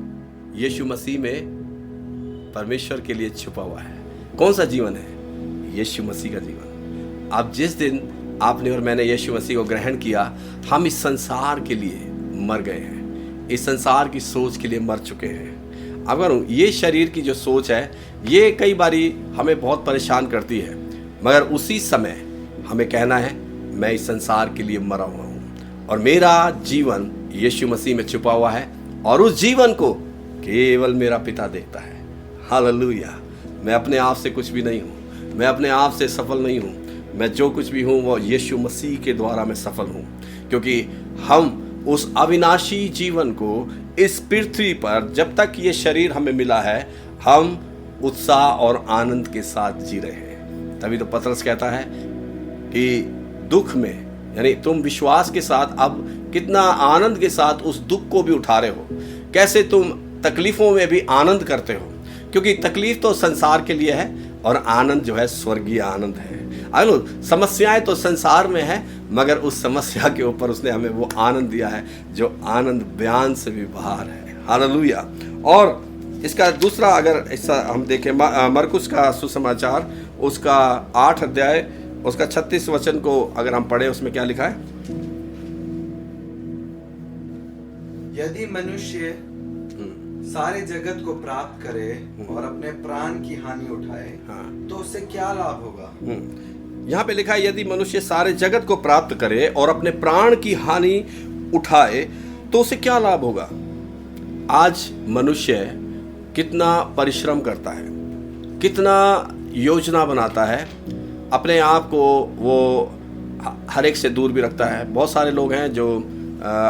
यीशु मसीह में परमेश्वर के लिए छुपा हुआ है। कौन सा जीवन है? यीशु मसीह का जीवन। अब जिस दिन आपने और मैंने यीशु मसीह को ग्रहण किया, हम इस संसार के लिए मर गए हैं, इस संसार की सोच के लिए मर चुके हैं। अगर ये शरीर की जो सोच है ये कई बारी हमें बहुत परेशान करती है, मगर उसी समय हमें कहना है मैं इस संसार के लिए मरा हुआ हूँ और मेरा जीवन यीशु मसीह में छुपा हुआ है और उस जीवन को केवल मेरा पिता देखता है। हालेलुया। मैं अपने आप से कुछ भी नहीं हूँ, मैं अपने आप से सफल नहीं हूँ, मैं जो कुछ भी हूँ वो यीशु मसीह के द्वारा मैं सफल हूँ। क्योंकि हम उस अविनाशी जीवन को इस पृथ्वी पर जब तक ये शरीर हमें मिला है हम उत्साह और आनंद के साथ जी रहे हैं। तभी तो पतरस कहता है कि दुख में, यानी तुम विश्वास के साथ अब कितना आनंद के साथ उस दुख को भी उठा रहे हो, कैसे तुम तकलीफों में भी आनंद करते हो। क्योंकि तकलीफ तो संसार के लिए है और आनंद जो है स्वर्गीय आनंद है। समस्याएं तो संसार में है, मगर उस समस्या के ऊपर उसने हमें वो आनंद दिया है जो आनंद बयान से भी बाहर है। हालेलुया। और इसका दूसरा अगर ऐसा हम देखें, मरकुस का सुसमाचार उसका 8 अध्याय उसका 36 वचन को अगर हम पढ़े, उसमें क्या लिखा है? यदि मनुष्य सारे जगत को प्राप्त करे और अपने प्राण की हानि उठाए, तो उससे क्या लाभ होगा? यहाँ पे लिखा है यदि मनुष्य सारे जगत को प्राप्त करे और अपने प्राण की हानि उठाए तो उसे क्या लाभ होगा। आज मनुष्य कितना परिश्रम करता है, कितना योजना बनाता है, अपने आप को वो हर एक से दूर भी रखता है। बहुत सारे लोग हैं जो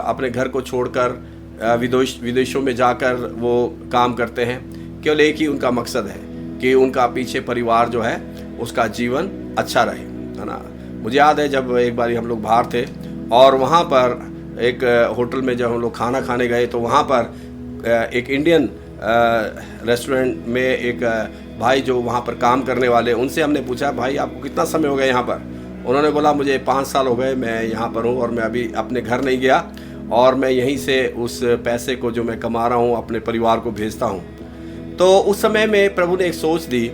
अपने घर को छोड़कर विदेशों में जाकर वो काम करते हैं। केवल एक ही उनका मकसद है कि उनका पीछे परिवार जो है उसका जीवन अच्छा रहे, है ना। मुझे याद है जब एक बार हम लोग बाहर थे और वहाँ पर एक होटल में जब हम लोग खाना खाने गए तो वहाँ पर एक इंडियन रेस्टोरेंट में एक भाई जो वहाँ पर काम करने वाले, उनसे हमने पूछा भाई आपको कितना समय हो गया यहाँ पर? उन्होंने बोला मुझे 5 साल हो गए मैं यहाँ पर हूँ और मैं अभी अपने घर नहीं गया और मैं यहीं से उस पैसे को जो मैं कमा रहा हूँ अपने परिवार को भेजता हूँ। तो उस समय में प्रभु ने एक सोच दी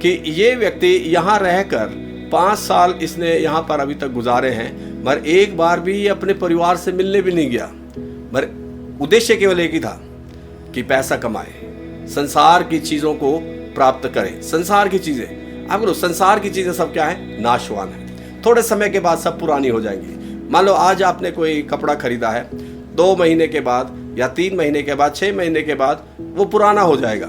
कि ये व्यक्ति यहाँ रहकर 5 साल इसने यहाँ पर अभी तक गुजारे हैं, मगर एक बार भी ये अपने परिवार से मिलने भी नहीं गया। मगर उद्देश्य केवल एक ही था कि पैसा कमाए, संसार की चीज़ों को प्राप्त करे। संसार की चीज़ें, आप संसार की चीज़ें सब क्या है? नाशवान है, थोड़े समय के बाद सब पुरानी हो जाएंगी। मान लो आज आपने कोई कपड़ा खरीदा है, 2 महीने के बाद या 3 महीने के बाद, 6 महीने के बाद वो पुराना हो जाएगा।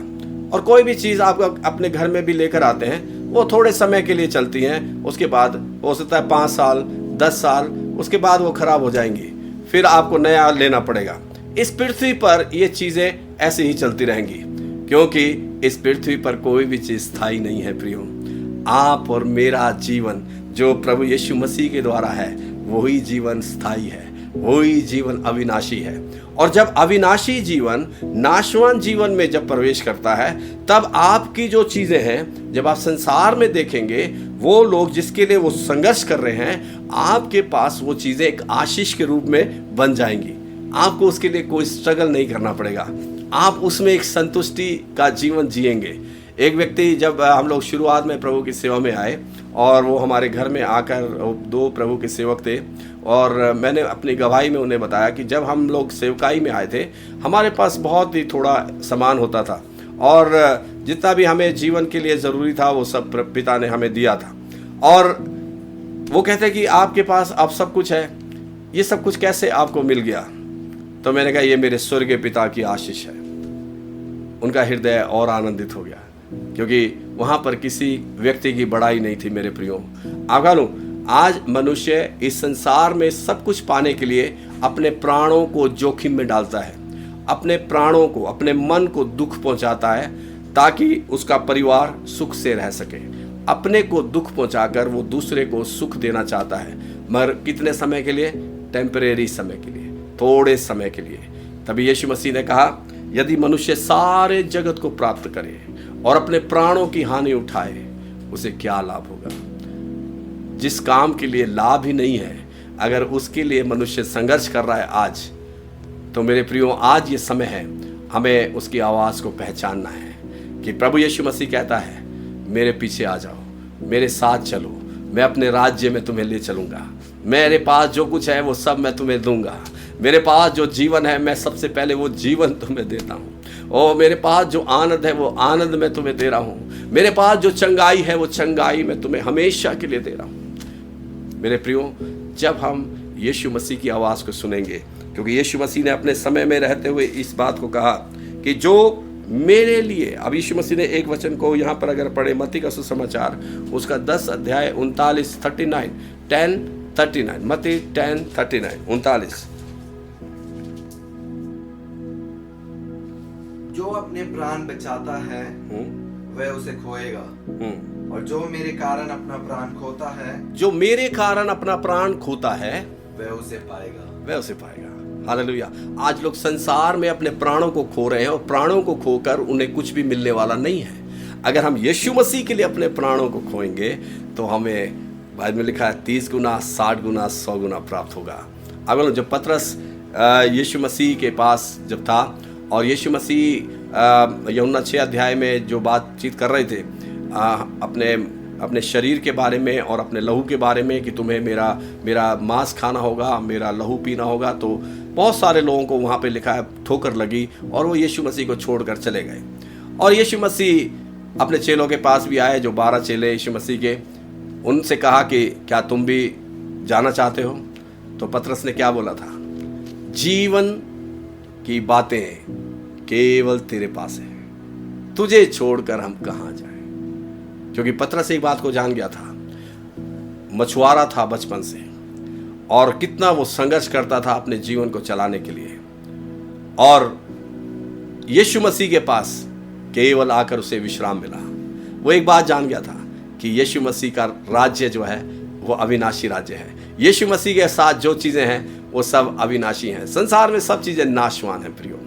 और कोई भी चीज़ आप अपने घर में भी लेकर आते हैं वो थोड़े समय के लिए चलती हैं, उसके बाद हो सकता है 5 साल 10 साल, उसके बाद वो खराब हो जाएंगी, फिर आपको नया लेना पड़ेगा। इस पृथ्वी पर ये चीज़ें ऐसे ही चलती रहेंगी, क्योंकि इस पृथ्वी पर कोई भी चीज़ स्थायी नहीं है प्रियो। आप और मेरा जीवन जो प्रभु यीशु मसीह के द्वारा है, वही जीवन स्थायी है, वही जीवन अविनाशी है। और जब अविनाशी जीवन नाशवान जीवन में जब प्रवेश करता है, तब आपकी जो चीज़ें हैं, जब आप संसार में देखेंगे, वो लोग जिसके लिए वो संघर्ष कर रहे हैं, आपके पास वो चीज़ें एक आशीष के रूप में बन जाएंगी। आपको उसके लिए कोई स्ट्रगल नहीं करना पड़ेगा, आप उसमें एक संतुष्टि का जीवन जिएंगे। एक व्यक्ति, जब हम लोग शुरुआत में प्रभु की सेवा में आए और वो हमारे घर में आकर, 2 प्रभु के सेवक थे, और मैंने अपनी गवाही में उन्हें बताया कि जब हम लोग सेवकाई में आए थे, हमारे पास बहुत ही थोड़ा सामान होता था, और जितना भी हमें जीवन के लिए ज़रूरी था वो सब पिता ने हमें दिया था। और वो कहते कि आपके पास अब सब कुछ है, ये सब कुछ कैसे आपको मिल गया? तो मैंने कहा, ये मेरे स्वर्गीय पिता की आशीष है। उनका हृदय और आनंदित हो गया, क्योंकि वहाँ पर किसी व्यक्ति की बड़ाई नहीं थी। मेरे प्रियो, आगानो आज मनुष्य इस संसार में सब कुछ पाने के लिए अपने प्राणों को जोखिम में डालता है, अपने प्राणों को, अपने मन को दुख पहुंचाता है, ताकि उसका परिवार सुख से रह सके। अपने को दुख पहुंचाकर वो दूसरे को सुख देना चाहता है, मगर कितने समय के लिए? टेम्परेरी समय के लिए, थोड़े समय के लिए। तभी यीशु मसीह ने कहा, यदि मनुष्य सारे जगत को प्राप्त करे और अपने प्राणों की हानि उठाए, उसे क्या लाभ होगा? जिस काम के लिए लाभ ही नहीं है, अगर उसके लिए मनुष्य संघर्ष कर रहा है आज, तो मेरे प्रियो, आज ये समय है हमें उसकी आवाज़ को पहचानना है कि प्रभु यीशु मसीह कहता है, मेरे पीछे आ जाओ, मेरे साथ चलो, मैं अपने राज्य में तुम्हें ले चलूँगा। मेरे पास जो कुछ है वो सब मैं तुम्हें दूंगा। मेरे पास जो जीवन है, मैं सबसे पहले वो जीवन तुम्हें देता हूँ। और मेरे पास जो आनंद है, वो आनंद मैं तुम्हें दे रहा हूँ। मेरे पास जो चंगाई है, वो चंगाई मैं तुम्हें हमेशा के लिए दे रहा हूँ। मेरे प्रियो, जब हम यीशु मसीह की आवाज़ को सुनेंगे, क्योंकि यीशु मसीह ने अपने समय में रहते हुए इस बात को कहा कि जो मेरे लिए, अब यीशु मसीह ने एक वचन को यहाँ पर अगर पढ़े, मत्ती का सुसमाचार उसका 10 अध्याय 39, मत्ती 10:39, जो अपने प्राण बचाता है वह उसे खोएगा, और जो मेरे कारण अपना प्राण खोता है, जो मेरे कारण अपना प्राण खोता है, वह उसे पाएगा। हालेलुया। आज लोग संसार में अपने प्राणों को खो रहे हैं, और प्राणों को खोकर उन्हें कुछ भी मिलने वाला नहीं है। अगर हम यीशु मसीह के लिए अपने प्राणों को खोएंगे, तो हमें बाइबल में लिखा है 30 गुना, 60 गुना, 100 गुना प्राप्त होगा। अगर जब पतरस यीशु मसीह के पास जब था, और यीशु मसीह यूहन्ना 6 अध्याय में जो बातचीत कर रहे थे अपने शरीर के बारे में और अपने लहू के बारे में, कि तुम्हें मेरा मांस खाना होगा, मेरा लहू पीना होगा, तो बहुत सारे लोगों को वहाँ पे लिखा है ठोकर लगी, और वो यीशु मसीह को छोड़कर चले गए। और यीशु मसीह अपने चेलों के पास भी आए, जो 12 चेले यीशु मसीह के, उनसे कहा कि क्या तुम भी जाना चाहते हो? तो पतरस ने क्या बोला था? जीवन की बातें केवल तेरे पास है, तुझे छोड़कर हम कहाँ जाएं? क्योंकि पतरस एक बात को जान गया था, मछुआरा था बचपन से, और कितना वो संघर्ष करता था अपने जीवन को चलाने के लिए, और यीशु मसीह के पास केवल आकर उसे विश्राम मिला। वो एक बात जान गया था कि यीशु मसीह का राज्य जो है वो अविनाशी राज्य है। यीशु मसीह के साथ जो चीज़ें हैं वो सब अविनाशी हैं। संसार में सब चीज़ें नाशवान हैं प्रियो।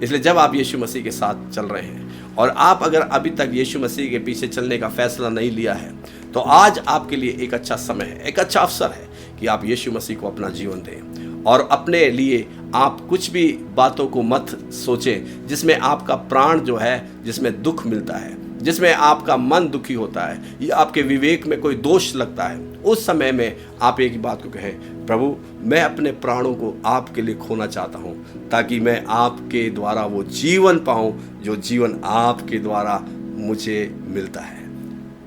इसलिए जब आप यीशु मसीह के साथ चल रहे हैं, और आप अगर अभी तक यीशु मसीह के पीछे चलने का फैसला नहीं लिया है, तो आज आपके लिए एक अच्छा समय है, एक अच्छा अवसर है कि आप यीशु मसीह को अपना जीवन दें। और अपने लिए आप कुछ भी बातों को मत सोचें जिसमें आपका प्राण जो है, जिसमें दुख मिलता है, जिसमें आपका मन दुखी होता है, या आपके विवेक में कोई दोष लगता है। उस समय में आप एक ही बात को कहें, प्रभु मैं अपने प्राणों को आपके लिए खोना चाहता हूँ, ताकि मैं आपके द्वारा वो जीवन पाऊँ जो जीवन आपके द्वारा मुझे मिलता है।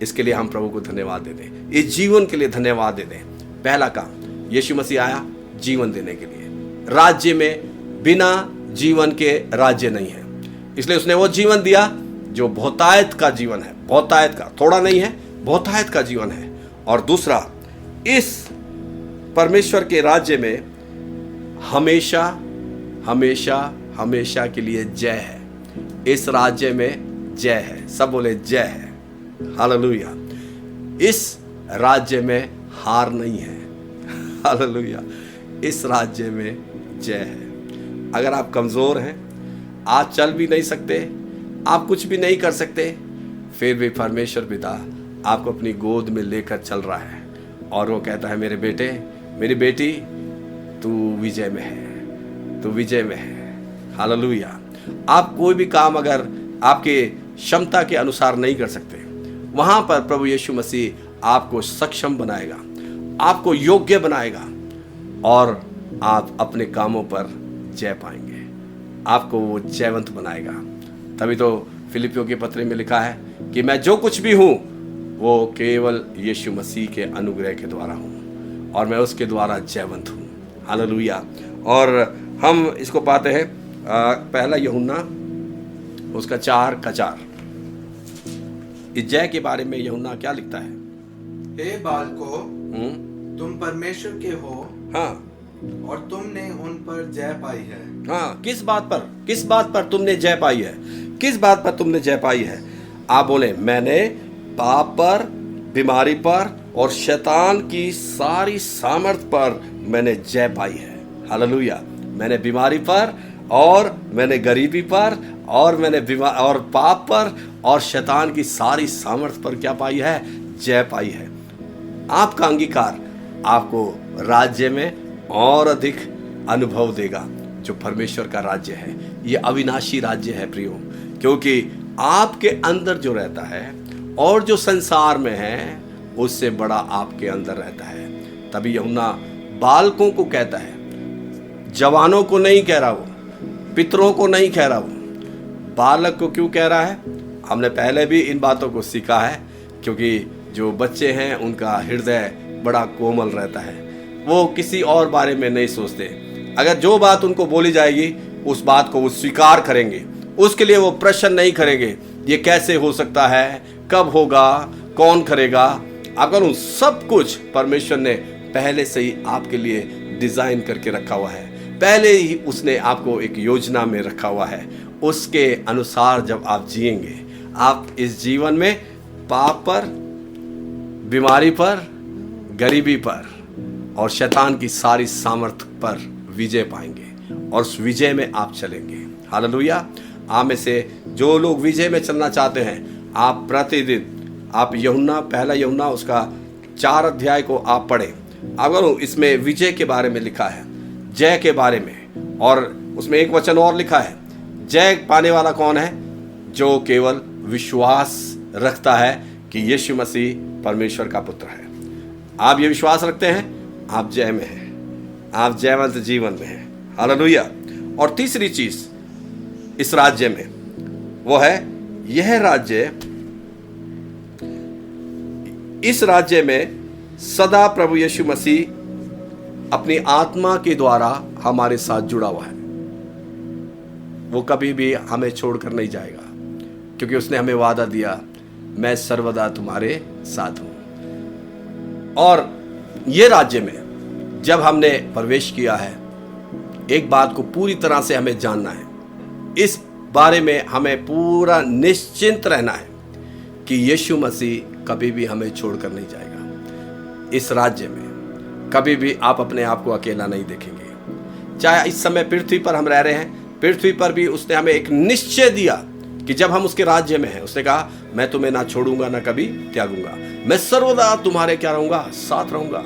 इसके लिए हम प्रभु को धन्यवाद दे दें, इस जीवन के लिए धन्यवाद दे दें। पहला काम, यीशु मसीह आया जीवन देने के लिए। राज्य में बिना जीवन के राज्य नहीं है, इसलिए उसने वो जीवन दिया जो बहुतायत का जीवन है। बहुतायत का, थोड़ा नहीं है, बहुतायत का जीवन है। और दूसरा, इस परमेश्वर के राज्य में हमेशा हमेशा हमेशा के लिए जय है। इस राज्य में जय है। सब बोले जय है। हालेलुया। इस राज्य में हार नहीं है। हालेलुया। इस राज्य में जय है। अगर आप कमजोर हैं, आप चल भी नहीं सकते, आप कुछ भी नहीं कर सकते, फिर भी परमेश्वर पिता आपको अपनी गोद में लेकर चल रहा है और वो कहता है, मेरे बेटे, मेरी बेटी, तू विजय में है, तू विजय में है। हालेलुया। आप कोई भी काम अगर आपके क्षमता के अनुसार नहीं कर सकते, वहां पर प्रभु यीशु मसीह आपको सक्षम बनाएगा, आपको योग्य बनाएगा और आप अपने कामों पर जय पाएंगे। आपको वो जयवंत बनाएगा। तभी तो फिलिपियों के पत्र में लिखा है कि मैं जो कुछ भी हूं वो केवल यीशु मसीह के अनुग्रह के द्वारा हूं और मैं उसके द्वारा जयवंत हूं। हालेलुया। और हम इसको पाते हैं पहला यूहन्ना उसका 4:4। इस जय के बारे में यूहन्ना क्या लिखता है? हे बालकों, तुम परमेश्वर के हो, हाँ, और तुमने उन पर जय पाई है। हाँ, किस बात पर तुमने जय पाई है? किस बात पर तुमने जय पाई है? आप बोले, मैंने पाप पर, बीमारी पर और शैतान की सारी सामर्थ पर मैंने जय पाई है। हालेलुया। मैंने बीमारी पर और मैंने गरीबी पर और मैंने और पाप पर और शैतान की सारी सामर्थ पर क्या पाई है? जय पाई है। आपका अंगीकार आपको राज्य में और अधिक अनुभव देगा। जो परमेश्वर का राज्य है, ये अविनाशी राज्य है प्रियो, क्योंकि आपके अंदर जो रहता है और जो संसार में है उससे बड़ा आपके अंदर रहता है। तभी यूहन्ना बालकों को कहता है, जवानों को नहीं कह रहा, वो पितरों को नहीं कह रहा, वो बालक को क्यों कह रहा है? हमने पहले भी इन बातों को सीखा है, क्योंकि जो बच्चे हैं उनका हृदय बड़ा कोमल रहता है, वो किसी और बारे में नहीं सोचते। अगर जो बात उनको बोली जाएगी उस बात को वो स्वीकार करेंगे, उसके लिए वो प्रश्न नहीं करेंगे, ये कैसे हो सकता है, कब होगा, कौन करेगा। अगर सब कुछ परमेश्वर ने पहले से ही आपके लिए डिजाइन करके रखा हुआ है, पहले ही उसने आपको एक योजना में रखा हुआ है। उसके अनुसार जब आप जिएंगे, आप इस जीवन में पाप पर, बीमारी पर, गरीबी पर और शैतान की सारी सामर्थ पर विजय पाएंगे और उस विजय में आप चलेंगे। हालेलुया। आप में से जो लोग विजय में चलना चाहते हैं, आप प्रतिदिन आप यूहन्ना, पहला यूहन्ना उसका 4 अध्याय को आप पढ़ें। अगर इसमें विजय के बारे में लिखा है, जय के बारे में, और उसमें एक वचन और लिखा है, जय पाने वाला कौन है? जो केवल विश्वास रखता है कि यीशु मसीह परमेश्वर का पुत्र है। आप ये विश्वास रखते हैं, आप जय में हैं, आप जयवंत जीवन में हैं। हालेलुया। और तीसरी चीज इस राज्य में वो है, यह राज्य, इस राज्य में सदा प्रभु यीशु मसीह अपनी आत्मा के द्वारा हमारे साथ जुड़ा हुआ है। वो कभी भी हमें छोड़कर नहीं जाएगा, क्योंकि उसने हमें वादा दिया, मैं सर्वदा तुम्हारे साथ हूं। और ये राज्य में जब हमने प्रवेश किया है, एक बात को पूरी तरह से हमें जानना है, इस बारे में हमें पूरा निश्चिंत रहना है कि यीशु मसीह कभी भी हमें छोड़कर नहीं जाएगा। इस राज्य में कभी भी आप अपने आप को अकेला नहीं देखेंगे। चाहे इस समय पृथ्वी पर हम रह रहे हैं, पृथ्वी पर भी उसने हमें एक निश्चय दिया कि जब हम उसके राज्य में हैं, उसने कहा, मैं तुम्हें ना छोड़ूंगा ना कभी त्यागूंगा, मैं सर्वदा तुम्हारे क्या रहूंगा? साथ रहूंगा।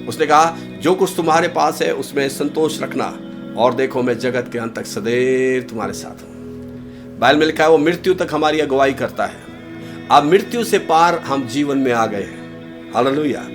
उसने कहा, जो कुछ तुम्हारे पास है उसमें संतोष रखना, और देखो मैं जगत के अंत तक सदैव तुम्हारे साथ हूं। बाइबल में लिखा है, वो मृत्यु तक हमारी अगुवाई करता है। अब मृत्यु से पार हम जीवन में आ गए हैं। हालेलुया।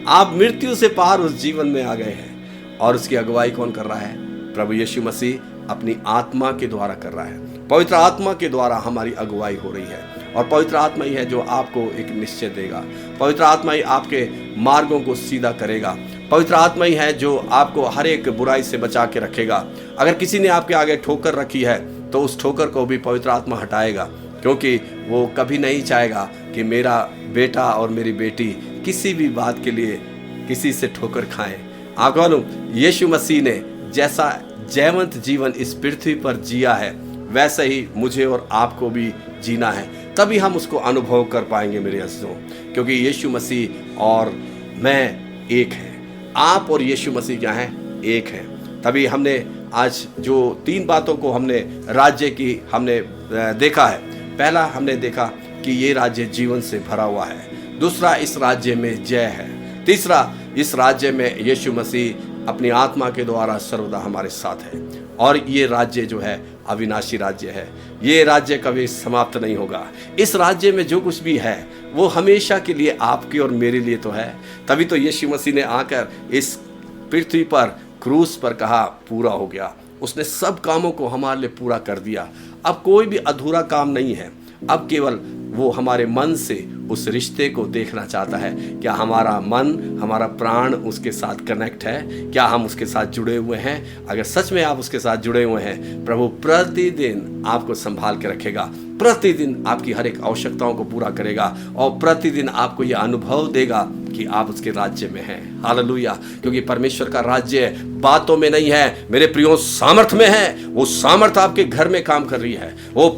आप मृत्यु से पार उस जीवन में आ गए हैं, और उसकी अगुवाई कौन कर रहा है? प्रभु यीशु मसीह अपनी आत्मा के द्वारा कर रहा है। पवित्र आत्मा के द्वारा हमारी अगुवाई हो रही है, और पवित्र आत्मा ही है जो आपको एक निश्चय देगा। पवित्र आत्मा ही आपके मार्गों को सीधा करेगा। पवित्र आत्मा ही है जो आपको हर एक बुराई से बचा के रखेगा। अगर किसी ने आपके आगे ठोकर रखी है तो उस ठोकर को भी पवित्र आत्मा हटाएगा, क्योंकि वो कभी नहीं चाहेगा कि मेरा बेटा और मेरी बेटी किसी भी बात के लिए किसी से ठोकर खाएं। आप मालूम, यीशु मसीह ने जैसा जयवंत जीवन इस पृथ्वी पर जिया है, वैसे ही मुझे और आपको भी जीना है। तभी हम उसको अनुभव कर पाएंगे मेरे अजीजों, क्योंकि यीशु मसीह और मैं एक हैं। आप और यीशु मसीह क्या हैं? एक हैं। तभी हमने आज जो 3 बातों को हमने राज्य की हमने देखा है। पहला हमने देखा कि ये राज्य जीवन से भरा हुआ है। दूसरा, इस राज्य में जय है। तीसरा, इस राज्य में यीशु मसीह अपनी आत्मा के द्वारा सर्वदा हमारे साथ है। और ये राज्य जो है अविनाशी राज्य है। ये राज्य कभी समाप्त नहीं होगा। इस राज्य में जो कुछ भी है वो हमेशा के लिए आपके और मेरे लिए तो है। तभी तो यीशु मसीह ने आकर इस पृथ्वी पर क्रूस पर कहा पूरा हो गया। उसने सब कामों को हमारे लिए पूरा कर दिया। अब कोई भी अधूरा काम नहीं है। अब केवल वो हमारे मन से उस रिश्ते को देखना चाहता है। क्या हमारा मन, हमारा प्राण उसके साथ कनेक्ट है? क्या हम उसके साथ जुड़े हुए हैं? अगर सच में आप उसके साथ जुड़े हुए हैं, प्रभु प्रतिदिन आपको संभाल के रखेगा, प्रतिदिन आपकी हर एक आवश्यकताओं को पूरा करेगा और प्रतिदिन आपको यह अनुभव देगा कि आप उसके राज्य में हैं। हालेलुया। क्योंकि परमेश्वर का राज्य बातों में नहीं है मेरे प्रियो, सामर्थ्य में है। वो सामर्थ आपके घर में काम कर रही है।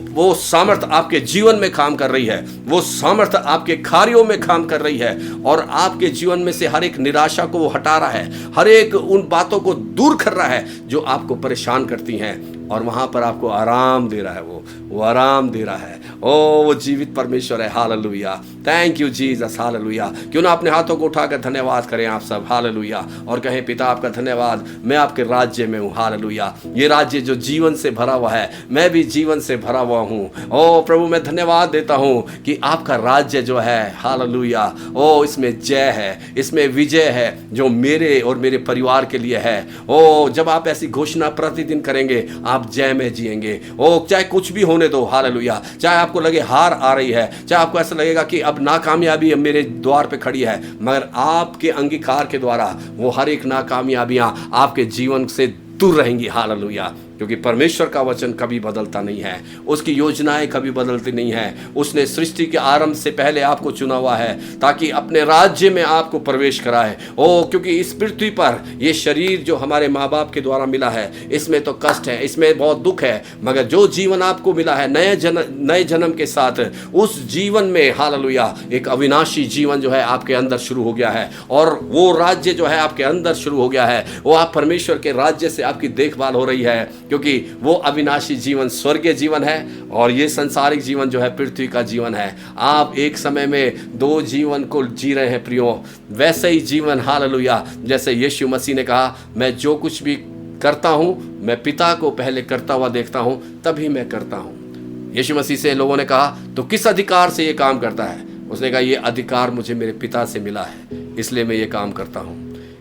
वो सामर्थ आपके जीवन में काम कर रही है। वो सामर्थ आपके कार्यों में काम कर रही है और आपके जीवन में से हर एक निराशा को वो हटा रहा है। हर एक उन बातों को दूर कर रहा है जो आपको परेशान करती हैं और वहां पर आपको आराम दे रहा है। वो आराम दे रहा है। ओ, वो जीवित परमेश्वर है। Hallelujah. Thank you Jesus. Hallelujah. क्यों ना अपने हाथों को उठाकर धन्यवाद करें आप सब। हालेलुया। और कहें, पिता आपका धन्यवाद, मैं आपके राज्य में हूँ। हालेलुया। ये राज्य जो जीवन से भरा हुआ है, मैं भी जीवन से भरा हुआ हूँ। ओ प्रभु, मैं धन्यवाद देता हूँ कि आपका राज्य जो है, हालेलुया, ओ इसमें जय है, इसमें विजय है जो मेरे और मेरे परिवार के लिए है। ओ जब आप ऐसी घोषणा प्रतिदिन करेंगे, आप जय में जिएंगे। ओ चाहे कुछ भी होने दो। हालेलुया। चाहे आपको लगे हार आ रही है, चाहे आपको ऐसा लगेगा कि अब नाकामयाबी मेरे द्वार पे खड़ी है, मगर आपके अंगीकार के द्वारा वो हर एक नाकामयाबियां आपके जीवन से दूर रहेंगी। हालेलुया। क्योंकि परमेश्वर का वचन कभी बदलता नहीं है, उसकी योजनाएं कभी बदलती नहीं है। उसने सृष्टि के आरंभ से पहले आपको चुना हुआ है ताकि अपने राज्य में आपको प्रवेश कराए। ओ क्योंकि इस पृथ्वी पर ये शरीर जो हमारे माँ बाप के द्वारा मिला है, इसमें तो कष्ट है, इसमें बहुत दुख है, मगर जो जीवन आपको मिला है नए जन्म के साथ, उस जीवन में हालेलुया एक अविनाशी जीवन जो है आपके अंदर शुरू हो गया है। और वो राज्य जो है आपके अंदर शुरू हो गया है, वो आप परमेश्वर के राज्य से आपकी देखभाल हो रही है। क्योंकि वो अविनाशी जीवन स्वर्गीय जीवन है और ये संसारिक जीवन जो है पृथ्वी का जीवन है। आप एक समय में 2 जीवन को जी रहे हैं प्रियो। वैसे ही जीवन, हालेलुया, जैसे यीशु मसीह ने कहा, मैं जो कुछ भी करता हूं मैं पिता को पहले करता हुआ देखता हूं, तभी मैं करता हूं। यीशु मसीह से लोगों ने कहा, तो किस अधिकार से ये काम करता है? उसने कहा, ये अधिकार मुझे मेरे पिता से मिला है, इसलिए मैं ये काम करता हूं।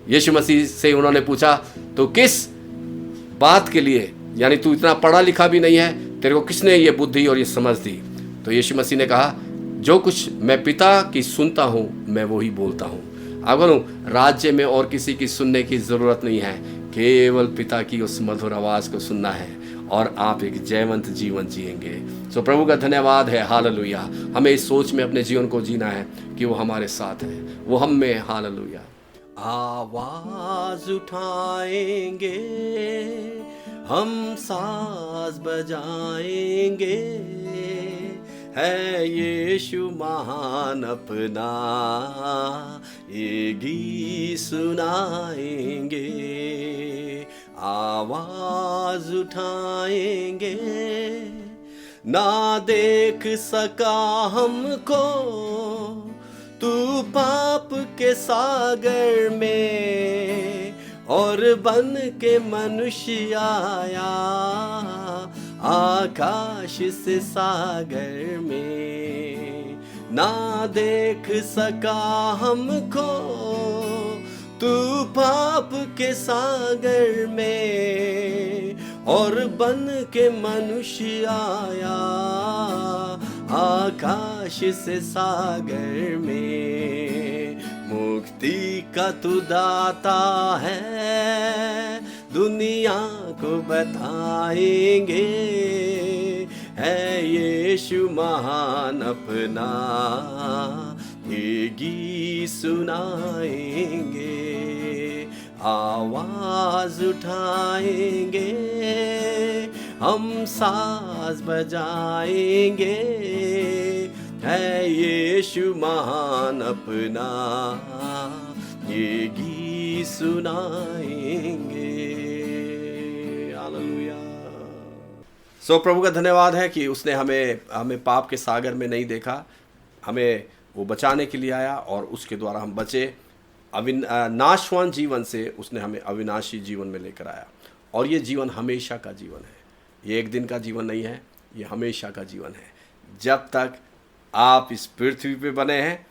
यीशु मसीह से उन्होंने पूछा, तो किस बात के लिए, यानी तू इतना पढ़ा लिखा भी नहीं है, तेरे को किसने ये बुद्धि और ये समझ दी? तो यीशु मसीह ने कहा, जो कुछ मैं पिता की सुनता हूँ मैं वही बोलता हूँ। अगर राज्य में और किसी की सुनने की ज़रूरत नहीं है, केवल पिता की उस मधुर आवाज़ को सुनना है और आप एक जयवंत जीवन जिएंगे। सो प्रभु का धन्यवाद है। हालेलुया। हमें इस सोच में अपने जीवन को जीना है कि वो हमारे साथ है, वो हम में है। हालेलुया। आवाज उठाएंगे, हम साज बजाएंगे, है यीशु महान अपना, ये गीत सुनाएंगे। आवाज उठाएंगे, ना देख सका हमको तू पाप के सागर में, और बन के मनुष्य आया आकाश से सागर में। ना देख सका हमको तू पाप के सागर में, और बन के मनुष्य आया आकाश से सागर में। मुक्ति का तू दाता है, दुनिया को बताएंगे, है यीशु महान अपना, ये गीत सुनाएंगे, आवाज उठाएंगे, हम साज बजाएंगे, है यीशु महान अपना, ये गीत सुनाएंगे। हालेलुया। सो प्रभु का धन्यवाद है कि उसने हमें पाप के सागर में नहीं देखा, हमें वो बचाने के लिए आया और उसके द्वारा हम बचे। नाशवान जीवन से उसने हमें अविनाशी जीवन में लेकर आया, और ये जीवन हमेशा का जीवन है, ये एक दिन का जीवन नहीं है, ये हमेशा का जीवन है। जब तक आप इस पृथ्वी पे बने हैं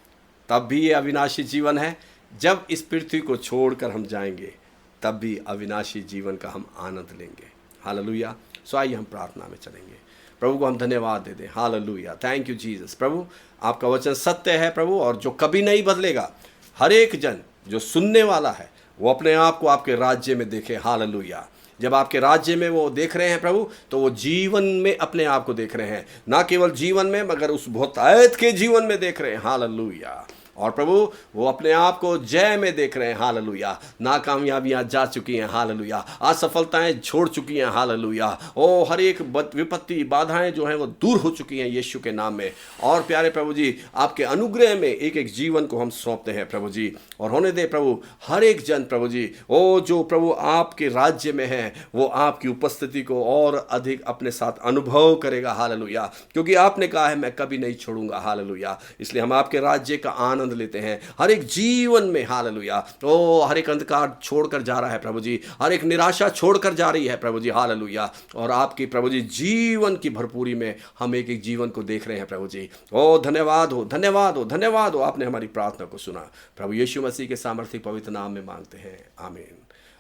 तब भी ये अविनाशी जीवन है, जब इस पृथ्वी को छोड़कर हम जाएंगे तब भी अविनाशी जीवन का हम आनंद लेंगे। हालेलुया। सो आइए हम प्रार्थना में चलेंगे, प्रभु को हम धन्यवाद दे दें। Hallelujah, thank you Jesus. प्रभु आपका वचन सत्य है प्रभु, और जो कभी नहीं बदलेगा। हर एक जन जो सुनने वाला है वो अपने आप को आपके राज्य में देखे। हालेलुया। जब आपके राज्य में वो देख रहे हैं प्रभु, तो वो जीवन में अपने आप को देख रहे हैं, ना केवल जीवन में मगर उस बहुतायत के जीवन में देख रहे हैं। हालेलुया। और प्रभु वो अपने आप को जय में देख रहे हैं। हालेलुया। नाकामयाबियां जा चुकी हैं। हालेलुया। असफलताएं छोड़ चुकी हैं। हालेलुया। ओ हर एक विपत्ति बाधाएं जो हैं वो दूर हो चुकी हैं यीशु के नाम में। और प्यारे प्रभु जी, आपके अनुग्रह में एक एक जीवन को हम सौंपते हैं प्रभु जी, और होने दे प्रभु हर एक जन प्रभु जी, ओ जो प्रभु आपके राज्य में है वो आपकी उपस्थिति को और अधिक अपने साथ अनुभव करेगा। हालेलुया। क्योंकि आपने कहा है मैं कभी नहीं छोड़ूंगा। हालेलुया। इसलिए हम आपके राज्य का आनंद लेते हैं हर एक जीवन में। हालेलुया। ओ हर एक अंधकार छोड़कर जा रहा है प्रभु जी, हर एक निराशा छोड़कर जा रही है प्रभु जी। हालेलुया। और आपकी प्रभु जी जीवन की भरपूरी में हम एक एक जीवन को देख रहे हैं प्रभु जी। ओ धन्यवाद हो, धन्यवाद हो, धन्यवाद हो, आपने हमारी प्रार्थना को सुना। प्रभु यीशु मसीह के सामर्थ्य पवित्र नाम में मांगते हैं, आमीन।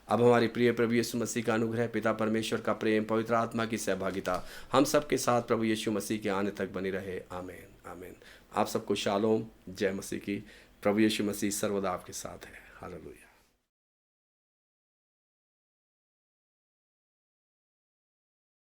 अब हमारी प्रिय प्रभु यीशु मसीह का अनुग्रह, पिता परमेश्वर का प्रेम, पवित्र आत्मा की सहभागिता हम सबके साथ प्रभु यीशु मसीह के आने तक बनी रहे, आमीन, आमीन। आप सबको शालोम, जय मसीह की। प्रभु यीशु मसीह सर्वदा आपके साथ है। हालेलुया।